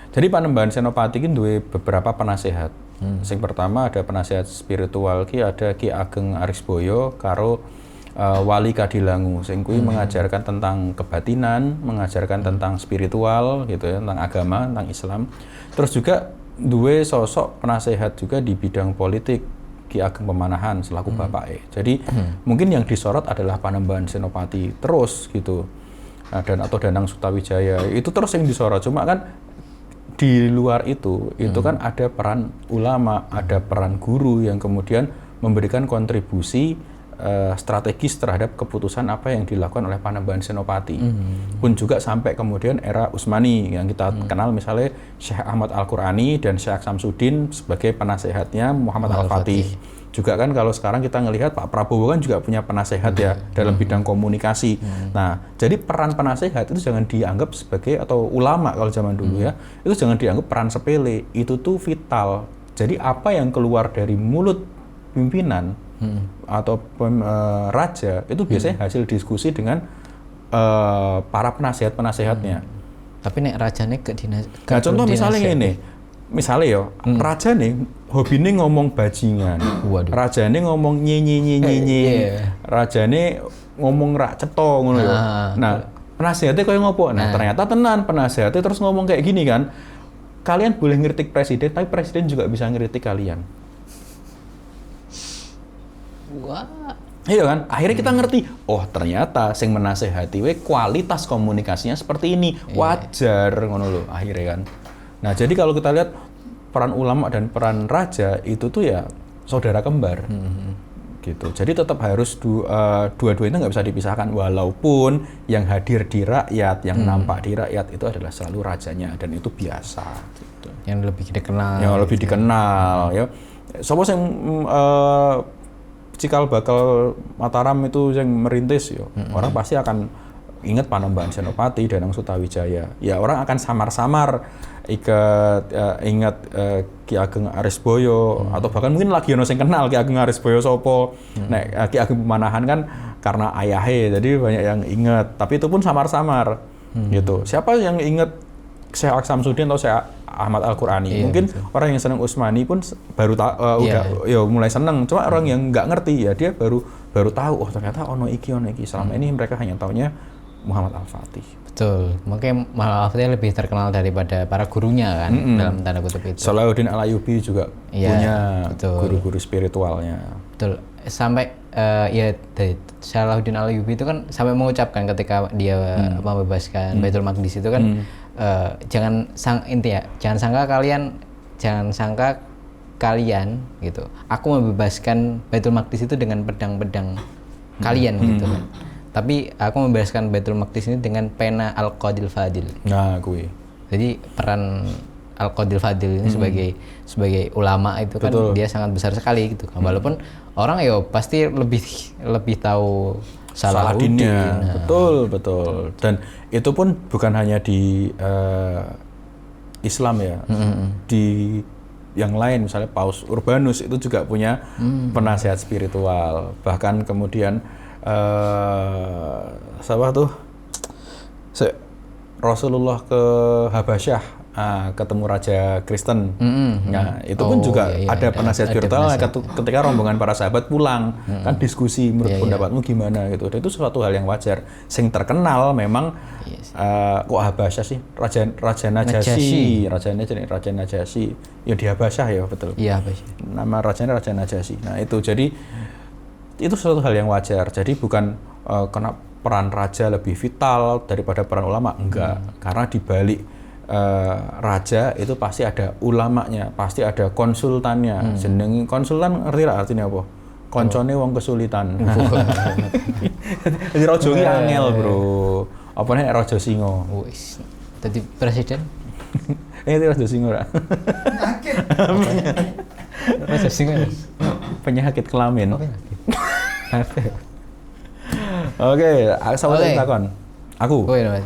Jadi Panembahan Senopati ini duwe beberapa penasehat. Yang pertama ada penasehat spiritual ki ada Ki Ageng Arisboyo karo Wali Kadilangu sing kuwi mengajarkan tentang kebatinan, mengajarkan tentang spiritual gitu ya, tentang agama, tentang Islam. Terus juga duwe sosok penasehat juga di bidang politik, Ki Ageng Pemanahan selaku bapake. Jadi mungkin yang disorot adalah Panembahan Senopati terus gitu. Nah, atau Danang Sutawijaya itu terus yang disorot. Cuma kan di luar itu kan ada peran ulama, ada peran guru yang kemudian memberikan kontribusi strategis terhadap keputusan apa yang dilakukan oleh Panembahan Senopati. Pun juga sampai kemudian era Utsmani yang kita kenal misalnya Syekh Ahmad Al-Qurani dan Syekh Samsudin sebagai penasehatnya Muhammad Al-Fatih. Juga kan kalau sekarang kita ngelihat Pak Prabowo kan juga punya penasehat ya dalam bidang komunikasi. Nah, jadi peran penasehat itu jangan dianggap sebagai, atau ulama kalau zaman dulu ya, itu jangan dianggap peran sepele, itu tuh vital. Jadi apa yang keluar dari mulut pimpinan atau raja itu biasanya hasil diskusi dengan para penasehat-penasehatnya. Tapi nek rajane ke dinas. Nah, contoh misalnya ini, misalnya ya, raja nih hobinya ngomong bajingan, raja nih ngomong nyi, raja nih ngomong rak ceto ngono lho. Nah, penasehatnya kayak ngopo? Nah, ternyata tenan penasehatnya terus ngomong kayak gini kan. Kalian boleh ngeritik presiden, tapi presiden juga bisa ngeritik kalian. Wah. Iya kan? Akhirnya kita ngerti, oh ternyata sing menasehati we kualitas komunikasinya seperti ini. Wajar ngono lho akhirnya kan. Nah, jadi kalau kita lihat peran ulama dan peran raja itu tuh ya saudara kembar. Gitu. Jadi tetap harus dua-duanya nggak bisa dipisahkan, walaupun yang hadir di rakyat, yang nampak di rakyat itu adalah selalu rajanya, dan itu biasa. Gitu. Yang lebih dikenal. Yang lebih dikenal ya. Sopo sing cikal bakal Mataram itu yang merintis ya, orang pasti akan ingat Panembahan Senopati, Danang Sutawijaya. Ya orang akan samar-samar ingat Ki Ageng Arisboyo, atau bahkan mungkin lagi ono sing kenal Ki Ageng Arisboyo sopo. Nek Ki Ageng Pemanahan kan karena ayahnya, jadi banyak yang ingat. Tapi itu pun samar-samar gitu. Siapa yang ingat Syekh Samsudin atau Syekh Ahmad Al-Qurani? Mungkin orang yang senang Utsmani pun baru udah ya mulai seneng. Cuma orang yang nggak ngerti ya dia baru tahu, oh ternyata ono iki. Selama ini mereka hanya taunya Muhammad Al-Fatih. Betul. Mungkin Muhammad Al-Fatih lebih terkenal daripada para gurunya kan dalam tanda kutip itu. Salahuddin Al-Ayyubi juga punya guru-guru spiritualnya. Betul. Sampai dari Salahuddin Al-Ayyubi itu kan sampai mengucapkan ketika dia membebaskan Baitul Maqdis itu kan jangan sangka kalian gitu. Aku membebaskan Baitul Maqdis itu dengan pedang-pedang kalian gitu kan. Tapi aku membebaskan Baitul Maqdis ini dengan pena Al-Qadil Fadil. Nah, gue. Jadi peran Al-Qadil Fadil ini sebagai ulama itu kan dia sangat besar sekali gitu kan. Walaupun orang ya pasti lebih tahu Salahuddinnya. Betul. Dan itu pun bukan hanya di Islam ya. Di yang lain misalnya Paus Urbanus itu juga punya penasehat spiritual. Bahkan kemudian siapa tuh? Rasulullah ke Habasyah, ketemu Raja Kristen. Nah, itu pun juga ada penasihat spiritual ketika rombongan para sahabat pulang. Kan diskusi menurut pendapatmu gimana gitu. Dan itu suatu hal yang wajar. Sing terkenal memang kok Habasyah sih? Raja Najasyi. Raja Najasyi. Ya di Habasyah ya, betul. Iya, Habasyah. Nama rajanya Raja Najasyi. Nah, itu jadi itu suatu hal yang wajar. Jadi bukan karena peran raja lebih vital daripada peran ulama, enggak. Karena di balik raja itu pasti ada ulamanya, pasti ada konsultannya. Jeneng konsultan ngerti lah artinya apa? Koncone wong kesulitan. Jadi raja iki angel, Bro. Apa nek raja singa? Wis. Dadi presiden? Itu raja singa ra. Raja singa. Penyakit kelamin. Oke, sama takon. Aku. Oh iya, Mas.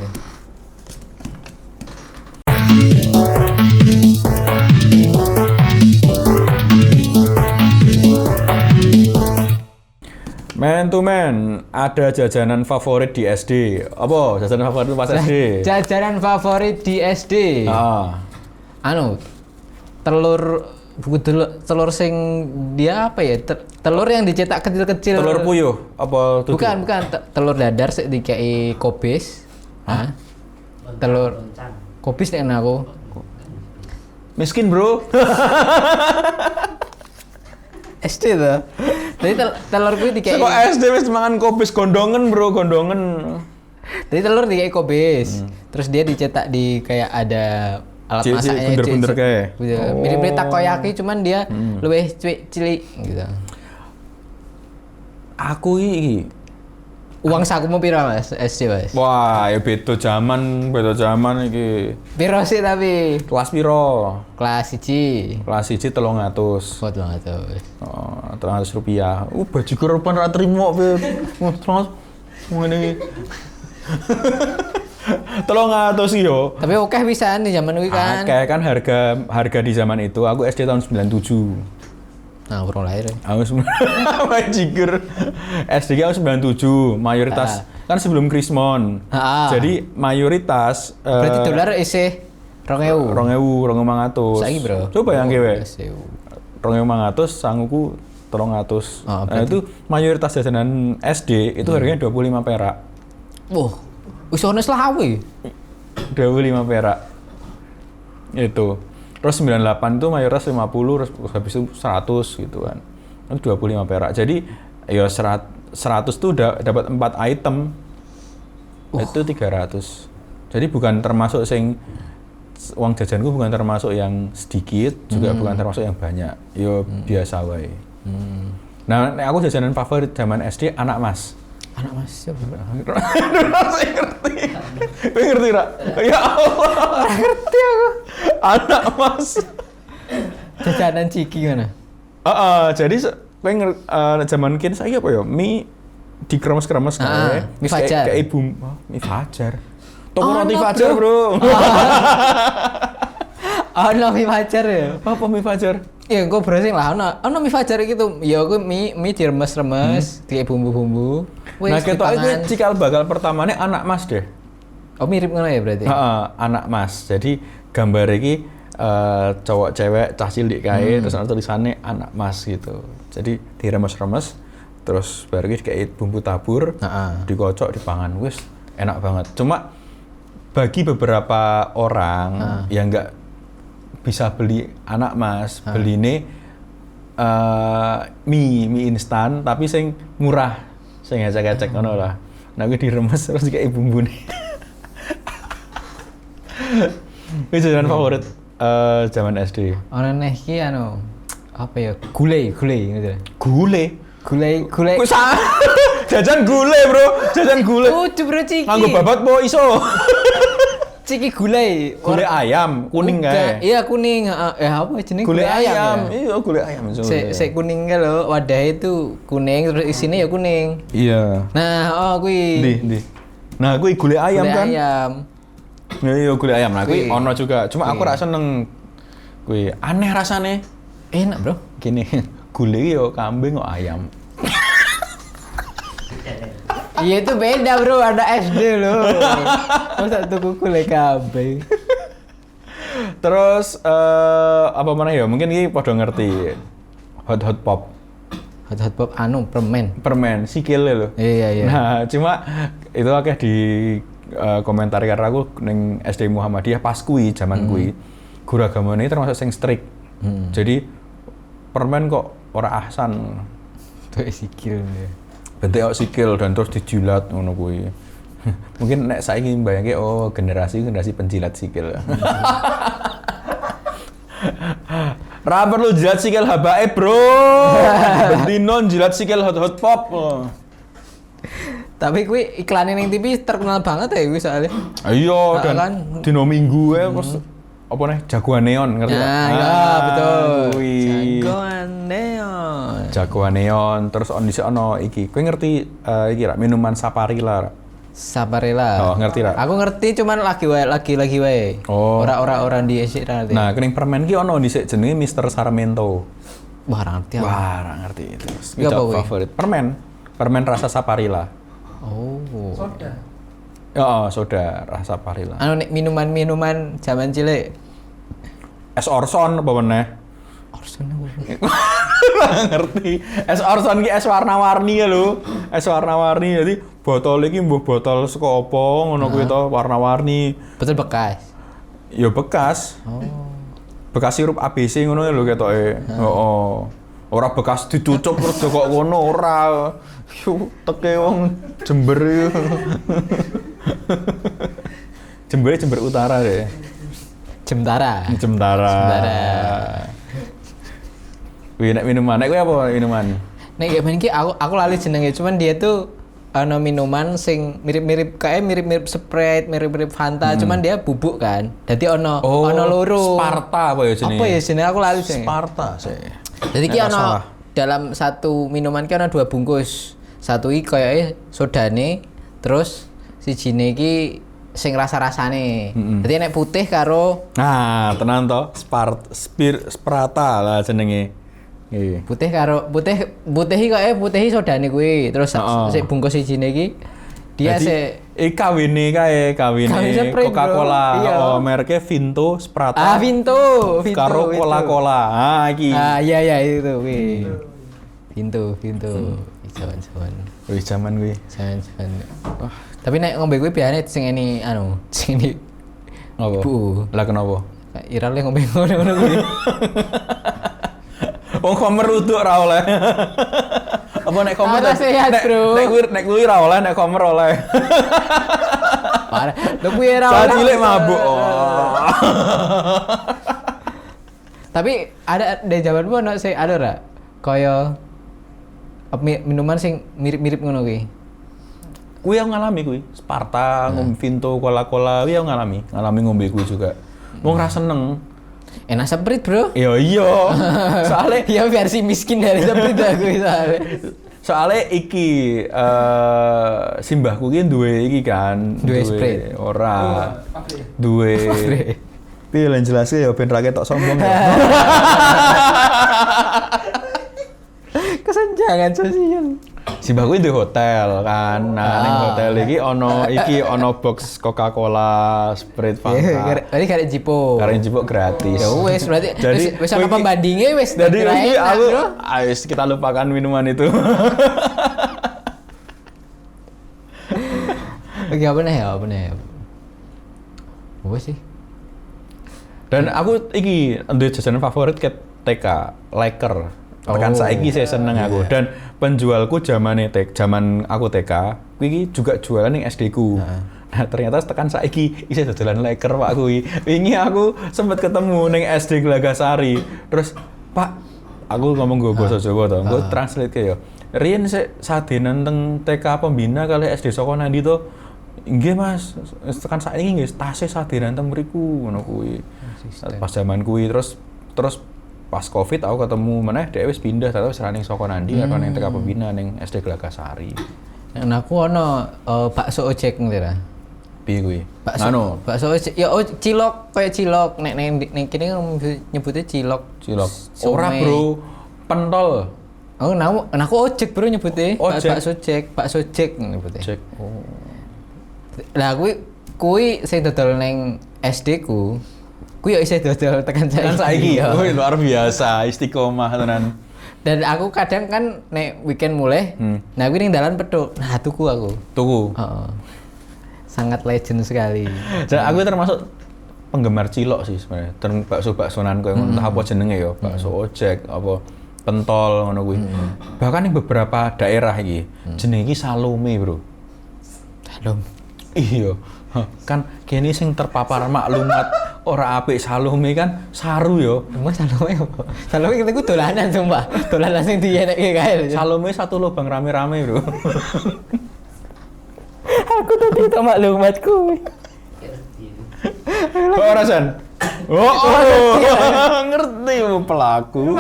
Man to man, ada jajanan favorit di SD. Apa jajanan favorit pas SD? Jajanan favorit di SD. Ah. Telur buku telur sing dia apa ya? Telur yang dicetak kecil-kecil. Telur puyuh apa tutu? Bukan, telur dadar sik dikei kobis. Hah? Telur kobis nek aku. Miskin, Bro. SD tuh. Jadi telur kuwi dikei. Kok SD wis mangan kobis gondongen, Bro, gondongen. Jadi telur dikei kobis. Terus dia dicetak di kayak ada alat masaknya bener-bener kayak. Mirip-mirip takoyaki cuman dia lebih cilik gitu. Aku iki Uang sakumu piro Mas? SD Mas. wah, ya beda zaman iki. Piro sih tapi? Kelas piro? Kelas 1. Kelas 1 300. Foto nggak tahu. Oh, 300 rupiah. Bajigur rupan ra trimo, Beb. Wah, terus ngene iki. 300 yo. Tapi oke bisa di zaman itu kan. Kayak kan harga di zaman itu aku SD tahun 97. Nah, urung lahir. Aku bajigur. SD aku 97, mayoritas kan sebelum Krismon. Jadi mayoritas berarti dolar isih 2000. 2.500. Saiki, Bro. Coba yang kewe. 2.500. 2.500 sanguku 300. Oh, Nah, itu mayoritas jajanan SD itu harganya 25 perak. Wah, wis ono selawe. 25 perak. Itu. Terus 98 itu mayoritas 50, terus habis itu 100 gitu kan. Itu 25 perak. Jadi ya 100 tuh dapat 4 item. Itu 300. Jadi bukan termasuk sing uang jajanku bukan termasuk yang sedikit, juga bukan termasuk yang banyak. Yo biasa wae. Nah, aku jajanan favorit zaman SD anak mas. Anak Mas siapa? Saya ngerti. Kowe ngerti ra? Ya Allah. Ngerti aku. Anak mas. Jajanan ciki mana? Jadi kowe zaman kini saya apa ya? Mie dikremes-kremes kayak mie Fajar. Kayak ibu mie Fajar. Toko roti Fajar, Bro. Ono mie Fajar ya. Apa mie Fajar? Ya, gue browsing lah. Ono mie Fajar gitu. Ya, gue mie diremes-remes, kayak bumbu-bumbu. Nah, ketok itu cikal bakal pertamanya anak mas deh. Oh, mirip ngono ya berarti? Anak mas. Jadi gambar iki cowok cewek cah cilik kae terus ada tulisannya anak mas gitu. Jadi diremes-remes terus baru iki kayak bumbu tabur, dikocok dipangan. Wis enak banget. Cuma bagi beberapa orang yang nggak bisa beli anak mas, beline mie instan tapi sing murah, sing ecek-ecek ngono lah. Nah, gue diremes terus kayak bumbu nih. Itu jajanan favorit zaman SD. Ono neh ki anu apa ya? Gulai gitu. Gulai. Gulai. Jajan gulai, Bro. Jajan gulai. Oh, Bro ciki. Nganggo babat po iso. Ciki gulai. Gulai ayam, kuning kae. Iya, kuning. Apa jenenge? Gulai ayam. Iya, gulai ayam. Sik kuning kae lho, wadah itu kuning terus isinya ya kuning. Iya. Nah, kuwi. Ndi. Nah, kuwi gulai ayam kan? Gulai ayam. Iya, gulai ayam. Nah, kuwi ono juga. Cuma aku ra seneng. Kuwi aneh rasane. Enak, Bro. Gini, gulai yo kambing kok ayam. Iya itu beda, Bro, ada SD loh. Masa tuku gulai kambing. Terus apa mana ya? Mungkin iki padha ngerti. Hot pop. Hot pop anu permen sikile lho. Iya. Nah, cuma itu akeh di komentari karena aku ning SD Muhammadiyah pas kuwi zaman kuwi. Guru agama ini termasuk sing strict. Jadi permen kok ora ahsan. Tuh sikil ya. Bentuk sikil dan terus dijilat ngono kuwi. Mungkin nek saiki mbayangke generasi penjilat sikil. Ra perlu jilat sikil habae, Bro. Bendino jilat sikil hot pop. Tapi kuwi iklan ning TV terkenal banget ya kuwi soalnya. Iya, dan kan dino Minggu terus apa nih? Jagoan neon, ngerti enggak? Iya, betul. Kuwi. Jagoan neon, terus ono iki. Kowe ngerti iki ra minuman Saparilla? Saparilla. Oh, ngerti ra? Aku ngerti cuman lagi wae. Oh. Ora di esik ra ngerti. Nah, kening permen ki ono dhisik jenenge Mr. Sarmento. Wah, ra ngerti aku. Wah, ra ngerti itu. Iki apa kuwi? Favorit. Permen rasa Saparilla. Oh. Soda. Ya, soda rasa Saparilla. Anu nek minuman-minuman zaman cilik. Es Orson apa meneh? Ngerti. Es Orson ki es warna-warni ya lho. Es warna-warni jadi botol iki mbuh botol saka apa ngono kuwi to warna-warni. Betul bekas. Ya bekas. Oh. Bekas sirup ABC ngono lho ketoke. Heeh. Ora bekas dicucuk terus kok ngono ora. Yo teke wong Jember yo. Jember Utara deh. Jemtara. Jemtara. Wih, nek minuman, nek kuwi apa minuman? Nek game iki aku lali jenenge, cuman dia tuh ana minuman sing mirip-mirip Sprite, mirip-mirip Fanta, cuman dia bubuk kan. Dadi ana loro. Sparta apa ya jenenge? Apa ya jenenge aku lali jenenge. Sparta sih. Jadi ki ana dalam satu minuman ki ana 2 bungkus. Satu iki koyoke sodane, terus sijine iki sing rasa-rasane. Dadi nek putih karo tenan to, Sparta lah jenenge. Putih karo putih iki putih sodane kuwi. Terus sik bungkus sijine iki dia kawine Coca-Cola. Oh, mereknya Vinto, Sprata. Vinto karo Coca-Cola. Iki. Iya itu kuwi. Vinto. Jaman-jaman. Wis jaman kuwi. Jaman-jaman. Wah, tapi nek ngombe kuwi biasane sing ini sing ini ngopo? Lah kenapa? Ira le ngombe ngono kuwi. Wong komer uduk ra oleh. Apa nek komer? Sehat, Bro. Nek kuwi ra oleh, nek komer oleh. Parah. Lho kuwi ra oleh. Cilik mabuk. Tapi ada di jamanmu ana sing ada ra? Kaya minuman sing mirip-mirip ngono kuwi. Kuwi yang ngalami kuwi. Sparta, ngombe Vinto, Coca-Cola, kuwi yang ngalami ngombe kuwi juga. Wong ra seneng. Enak Sprite, Bro. Iya. Soale ya versi miskin dari Sprite aku soalnya. Soale iki simbahku ki duwe iki kan. Duwe Sprite. Ora. Duwe. Piye lan jelase ya ben ra ketok sombong ya. Kesenjangan sosial. Simbahku di hotel kan. Nah, ning hotel iki ono box Coca-Cola, Sprite, Fanta. Berarti karek jipo. Karek jipo gratis. Ya wis berarti jadi wis ana pembandinge wis. Jadi iki aku wis kita lupakan minuman itu. Oke, apa nih? Apa sih? Dan aku iki duwe jajanan favorit ke TK, Laker. Tekan saiki saya seneng aku dan penjualku zaman aku TK kuwi juga jualan ning SD ku. Nah, ternyata tekan saiki isih dodolan Laker Pak kuwi. Wingi aku sempet ketemu ning SD Glagasari. Terus, "Pak, aku ngomong go basa Jawa to, nggo translate ke ya. Riyen sik sadenan teng TK pembina kali SD saka nandi to?" "Nggih, Mas. Tekan saiki nggih tasih sadenan teng mriku," ngono kuwi. Pas zaman kuwi terus pas Covid aku ketemu meneh dhek wis pindah terus running saka nandi karo ning TK pembina ning SD Glagasari. Nek aku ana bakso ojek ngira. Piye kuwi? Bakso ojek ya cilok kaya cilok nek ning kene nyebutnya cilok. Ora, Bro. Pentol. Oh, aku ojek, Bro, nyebutnya. Bakso ojek nyebutnya. Ojek. Oh. Lah kuwi sing dodol ning SD ku. Kuwi yo isih dodol tekan saiki. Kuwi luar biasa, istiqomah tenan. Dan aku kadang kan nek weekend mulai, nah kuwi ning dalan peduk. Nah, tuku aku. Heeh. Sangat legend sekali. Dan aku termasuk penggemar cilok sih sebenarnya. Bakso-baksonan koyo entah apa jenenge ya, bakso ojek apa pentol ngono kuwi. Bahkan ning beberapa daerah iki jenenge iki Salome, Bro. Salome. Iya. Kan kene sing terpapar maklumat ora apik Salome kan saru yo. Mas Salome apa? Salome kita ku dolanan sumpah. Dolanan sing dienekke kae. Salome satu lubang rame-rame, Bro. Aku tuh tidak maklumatku. Ora San. Ngerti pelaku.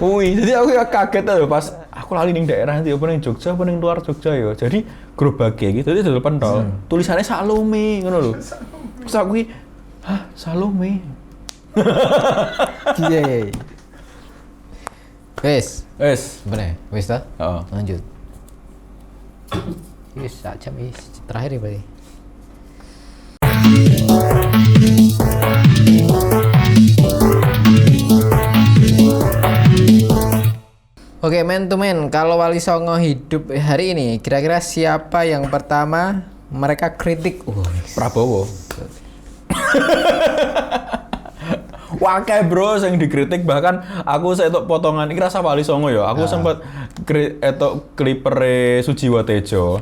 Wih, jadi aku ya kaget loh pas aku lali ning daerah nanti apa ning Jogja apa ning luar Jogja ya. Jadi gerobake gitu jadi dodol pentol. Tulisannya Salome ngono lho. Terus aku iki, "Hah, Salome?" Iya. Wes. Bener. Wes ta? Heeh. Lanjut. Wis sak jam wis terakhir ya berarti. Oke, man to man, kalau Wali Songo hidup hari ini, kira-kira siapa yang pertama mereka kritik? Prabowo. Wakai bro, yang dikritik bahkan aku setok potongan iki rasa Wali Songo ya. Aku sempat etok klipere Sujiwo Tejo.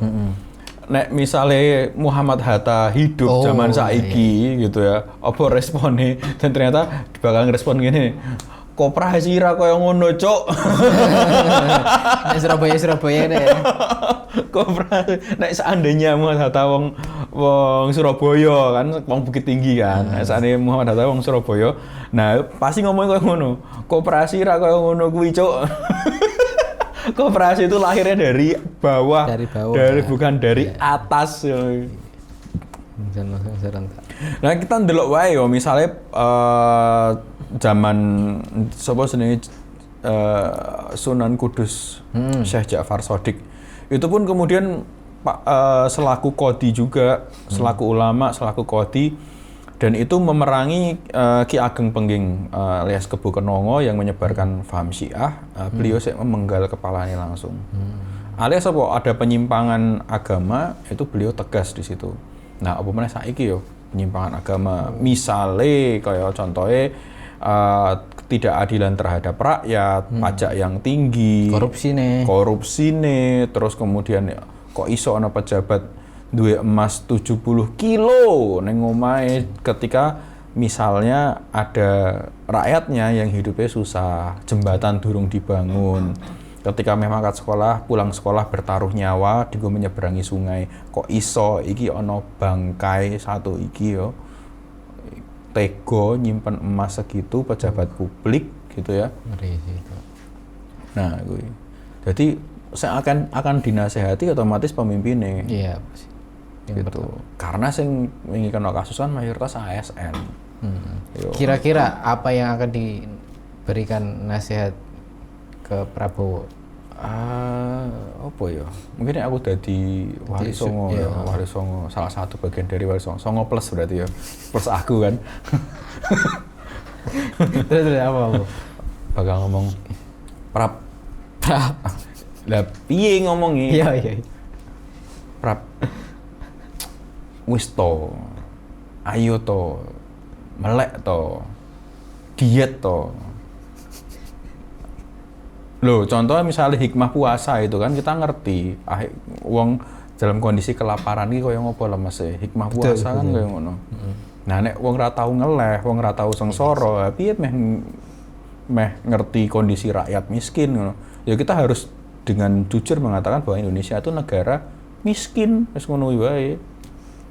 Nek misalnya Muhammad Hatta hidup zaman saiki gitu ya, apa responnya? Dan ternyata bakal ngerespon gini. Koperasi ra koyo ngono, Cuk. Nek Surabaya deh. Koperasi nek seandainya Muhammad Hatta wong Surabaya kan, wong Bukit Tinggi kan. Nek seandainya Muhammad Hatta wong Surabaya, nah pasti ngomongin koyo ngono. Koperasi ra koyo ngono kuwi, Cuk. Koperasi itu lahirnya dari bawah, bukan dari atas. Nah kita ndelok wae yo misalnya zaman sapa jenenge Sunan Kudus Syekh Ja'far Shadiq itu pun kemudian selaku qadhi juga, selaku ulama, selaku qadhi, dan itu memerangi Ki Ageng Pengging alias Kebo Kenongo yang menyebarkan paham Syiah. Beliau memenggal kepalanya langsung. Alias apa ada penyimpangan agama, itu beliau tegas di situ. Nah, apa meneh saiki yo penyimpangan agama, misale kaya contohnya ketidakadilan terhadap rakyat, pajak yang tinggi, korupsi nih, terus kemudian kok iso ana pejabat duwe emas 70 kilo neng omahe ketika misalnya ada rakyatnya yang hidupnya susah, jembatan durung dibangun. Ketika memang kat sekolah, pulang sekolah bertaruh nyawa digo menyeberangi sungai. Kok iso iki ana bangkai satu iki yo. Tego nyimpen emas segitu pejabat publik gitu ya. Nah, gue. Jadi saya akan dinasehati otomatis pemimpinnya. Iya, gitu. Karena sing wingi kena kasus kan mayoritas ASN. Kira-kira apa yang akan diberikan nasihat ke Prabowo? Apa ya? Mungkin aku jadi Wali Songo ya, Wali Songo, salah satu bagian dari Wali Songo. Songo plus berarti ya, plus aku kan. Terus apa? Bakal ngomong Prap. Lah piye ngomongi? Iya. Prap. Wis to. Ayo to. Melek to. Diet to. Loh, contohnya misalnya hikmah puasa itu kan kita ngerti, wong dalam kondisi kelaparan iki koyo ngopo lemes e. Hikmah puasa kan koyo ngono. Nah, nek wong ra tau ngeleh, wong ra tau sengsara, piye meh ngerti kondisi rakyat miskin ngono. Ya kita harus dengan jujur mengatakan bahwa Indonesia itu negara miskin, wis ngono wae.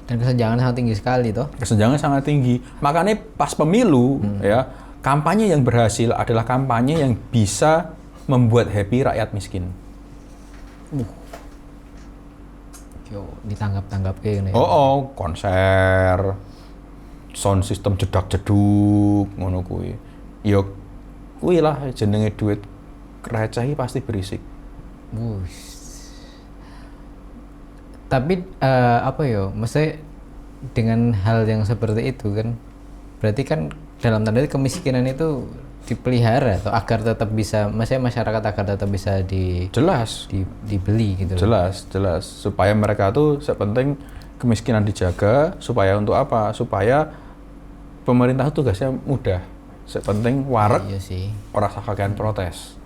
Dan kesenjangan sangat tinggi sekali toh. Kesenjangan sangat tinggi. Makanya pas pemilu ya, kampanye yang berhasil adalah kampanye yang bisa membuat happy rakyat miskin. Yo, ditanggap-tanggap kayak gini. Konser, sound system jedak-jeduk, ngono kuwi. Yo, kuwi lah jenenge duit recehi pasti berisik. Tapi apa yo, mesti dengan hal yang seperti itu kan, berarti kan dalam tanda kemiskinan itu dipelihara atau agar tetap bisa, maksudnya masyarakat agar tetap bisa dibeli gitu. Jelas supaya mereka tuh sepenting kemiskinan dijaga, supaya untuk apa? Supaya pemerintah tugasnya mudah. Sepenting wareg ora usah kakean protes.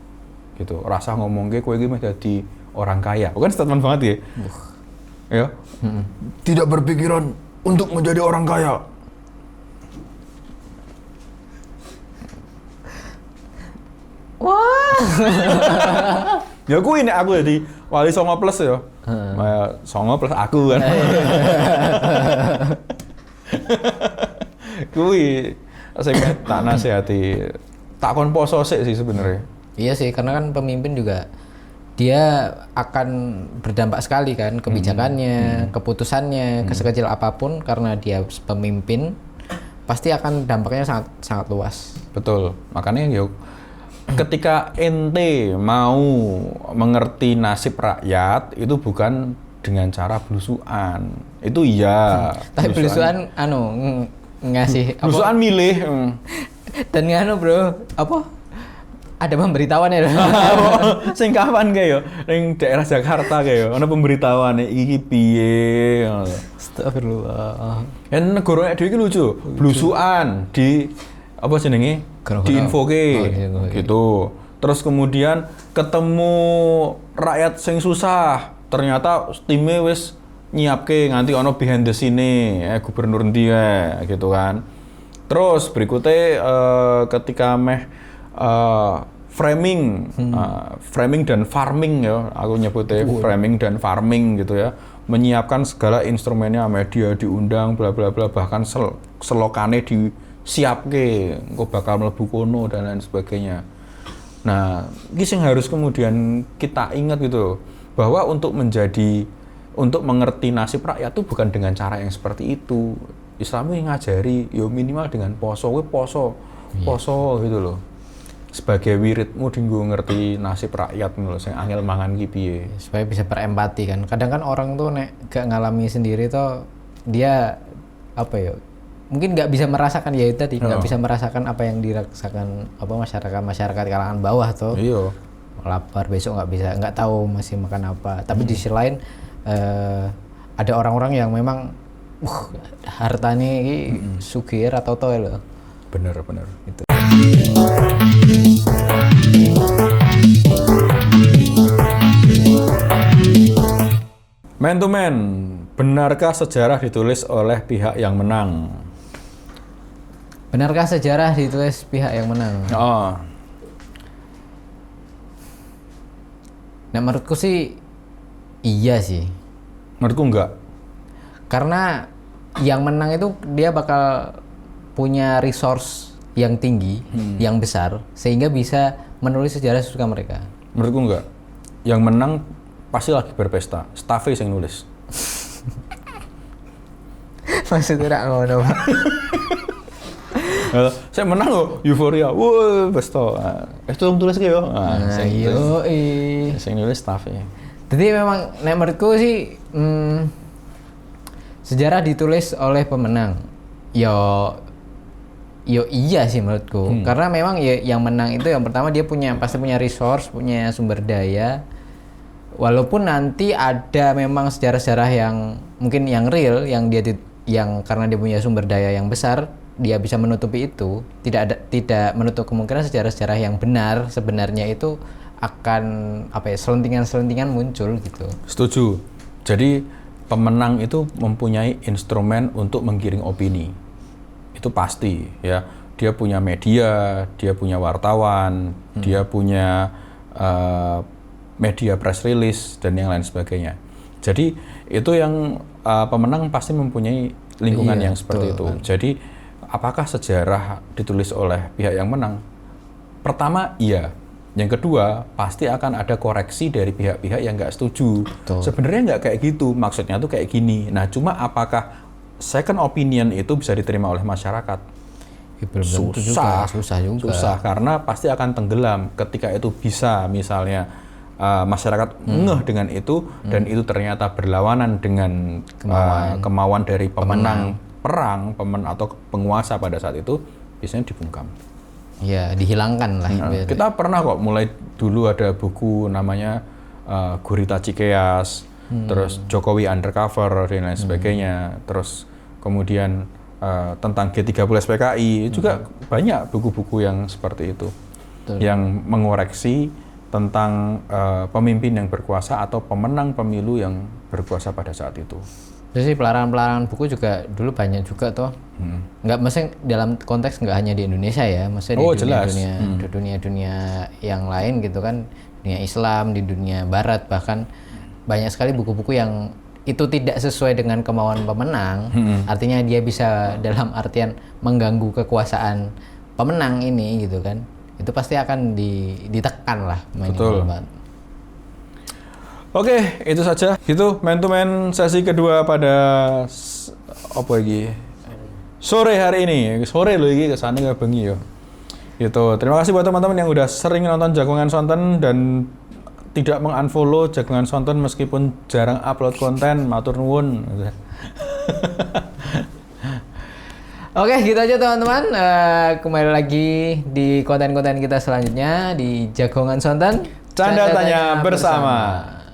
Gitu. Rasa ngomongke kowe iki meh dadi orang kaya. Bukan statement banget ya. Ya. Tidak berpikiran untuk menjadi orang kaya. Wah. Ya aku jadi Wali Songo plus ya. Songo plus aku kan. Kui saya tak nasihati, tak kon poso sih sebenarnya. Iya sih, karena kan pemimpin juga dia akan berdampak sekali kan kebijakannya, keputusannya, kesekecil apapun, karena dia pemimpin pasti akan dampaknya sangat luas. Betul, makanya yuk ketika ente mau mengerti nasib rakyat itu bukan dengan cara belusuan. Itu iya. Tapi belusuan ngasih belusuan milih. Dan bro, apa? ada pemberitahuan ya. Sing kapan kayak yo ning daerah Jakarta kayak yo ana pemberitahuan iki piye. Astagfirullah. Kan negara dhewe iki lucu. Blusukan di apa jenenge? Diinfoke gitu. Terus kemudian ketemu rakyat sing susah, ternyata timnya wis nyiapke nganti ono behind the scene gubernur ndi gitu kan. Terus berikutnya ketika framing dan farming ya, aku nyebutnya framing dan farming gitu ya, menyiapkan segala instrumennya, media diundang, bla bla bla, bahkan selokane disiapke, engko bakal mlebu kono dan lain sebagainya. Nah, ini yang harus kemudian kita ingat gitu, bahwa untuk mengerti nasib rakyat itu bukan dengan cara yang seperti itu. Islam yang ngajari, yo minimal dengan poso gitu loh. Sebagai wiridmu dinggo ngerti nasib rakyat lho sing angel mangan ki piye. Supaya bisa berempati kan. Kadang kan orang tuh nek gak ngalami sendiri tuh dia apa ya? Mungkin nggak bisa merasakan ya itu tadi, nggak bisa merasakan apa yang dirasakan apa masyarakat kalangan bawah tuh. Iya. Lapar besok nggak tahu masih makan apa. Tapi di sisi lain ada orang-orang yang memang hartanya sugih atau toh loh. Bener itu. Man to man, benarkah sejarah ditulis oleh pihak yang menang? Benarkah sejarah ditulis pihak yang menang? Oh. Nah menurutku sih iya sih. Menurutku enggak. Karena yang menang itu dia bakal punya resource yang tinggi, yang besar, sehingga bisa menulis sejarah sesuka mereka. Menurutku enggak. Yang menang pasti lagi berpesta, staffnya yang nulis. Maksudnya enggak ngono, Pak. Saya menang loh, euforia. Wah, pesta. Itu tulis ke yo. Nah, yo sing nulis staffnya. Jadi memang nek menurutku sih sejarah ditulis oleh pemenang. Yo iya sih menurutku. Karena memang ya yang menang itu yang pertama dia pasti punya resource, punya sumber daya. Walaupun nanti ada memang sejarah-sejarah yang mungkin yang real, yang karena dia punya sumber daya yang besar, dia bisa menutupi itu. Tidak menutup kemungkinan sejarah-sejarah yang benar sebenarnya itu akan selentingan-selentingan muncul gitu. Setuju. Jadi pemenang itu mempunyai instrumen untuk menggiring opini. Itu pasti ya. Dia punya media, dia punya wartawan, dia punya media press release dan yang lain sebagainya. Jadi itu yang pemenang pasti mempunyai lingkungan yang seperti itu. Jadi apakah sejarah ditulis oleh pihak yang menang? Pertama, iya. Yang kedua, pasti akan ada koreksi dari pihak-pihak yang nggak setuju. Sebenarnya nggak kayak gitu, maksudnya tuh kayak gini. Nah, cuma apakah second opinion itu bisa diterima oleh masyarakat? Susah juga. Susah, karena pasti akan tenggelam ketika itu bisa misalnya masyarakat ngeh dengan itu dan itu ternyata berlawanan dengan kemauan dari pemenang perang atau penguasa pada saat itu, biasanya dibungkam. Ya, dihilangkan lah. Kita pernah kok mulai dulu ada buku namanya Gurita Cikeas, terus Jokowi Undercover dan lain sebagainya, terus kemudian tentang G30 SPKI juga banyak buku-buku yang seperti itu. Betul. Yang mengoreksi tentang pemimpin yang berkuasa atau pemenang pemilu yang berkuasa pada saat itu. Jadi pelarangan buku juga dulu banyak juga toh. Nggak mesti dalam konteks nggak hanya di Indonesia ya, mesti di dunia yang lain gitu kan, dunia Islam, di dunia Barat bahkan banyak sekali buku-buku yang itu tidak sesuai dengan kemauan pemenang. Artinya dia bisa dalam artian mengganggu kekuasaan pemenang ini gitu kan. Itu pasti akan ditekan lah. Betul. Oke, itu saja. Itu man to man sesi kedua pada sore hari ini. Sore loh ini kesana nggak bengi yo. Gitu. Terima kasih buat teman-teman yang udah sering nonton Jagongan Sonten dan tidak mengunfollow Jagongan Sonten meskipun jarang upload konten. Matur nuwun. Oke, gitu aja teman-teman. Kembali lagi di konten-konten kita selanjutnya di Jagongan Sonten. Canda Tanya bersama.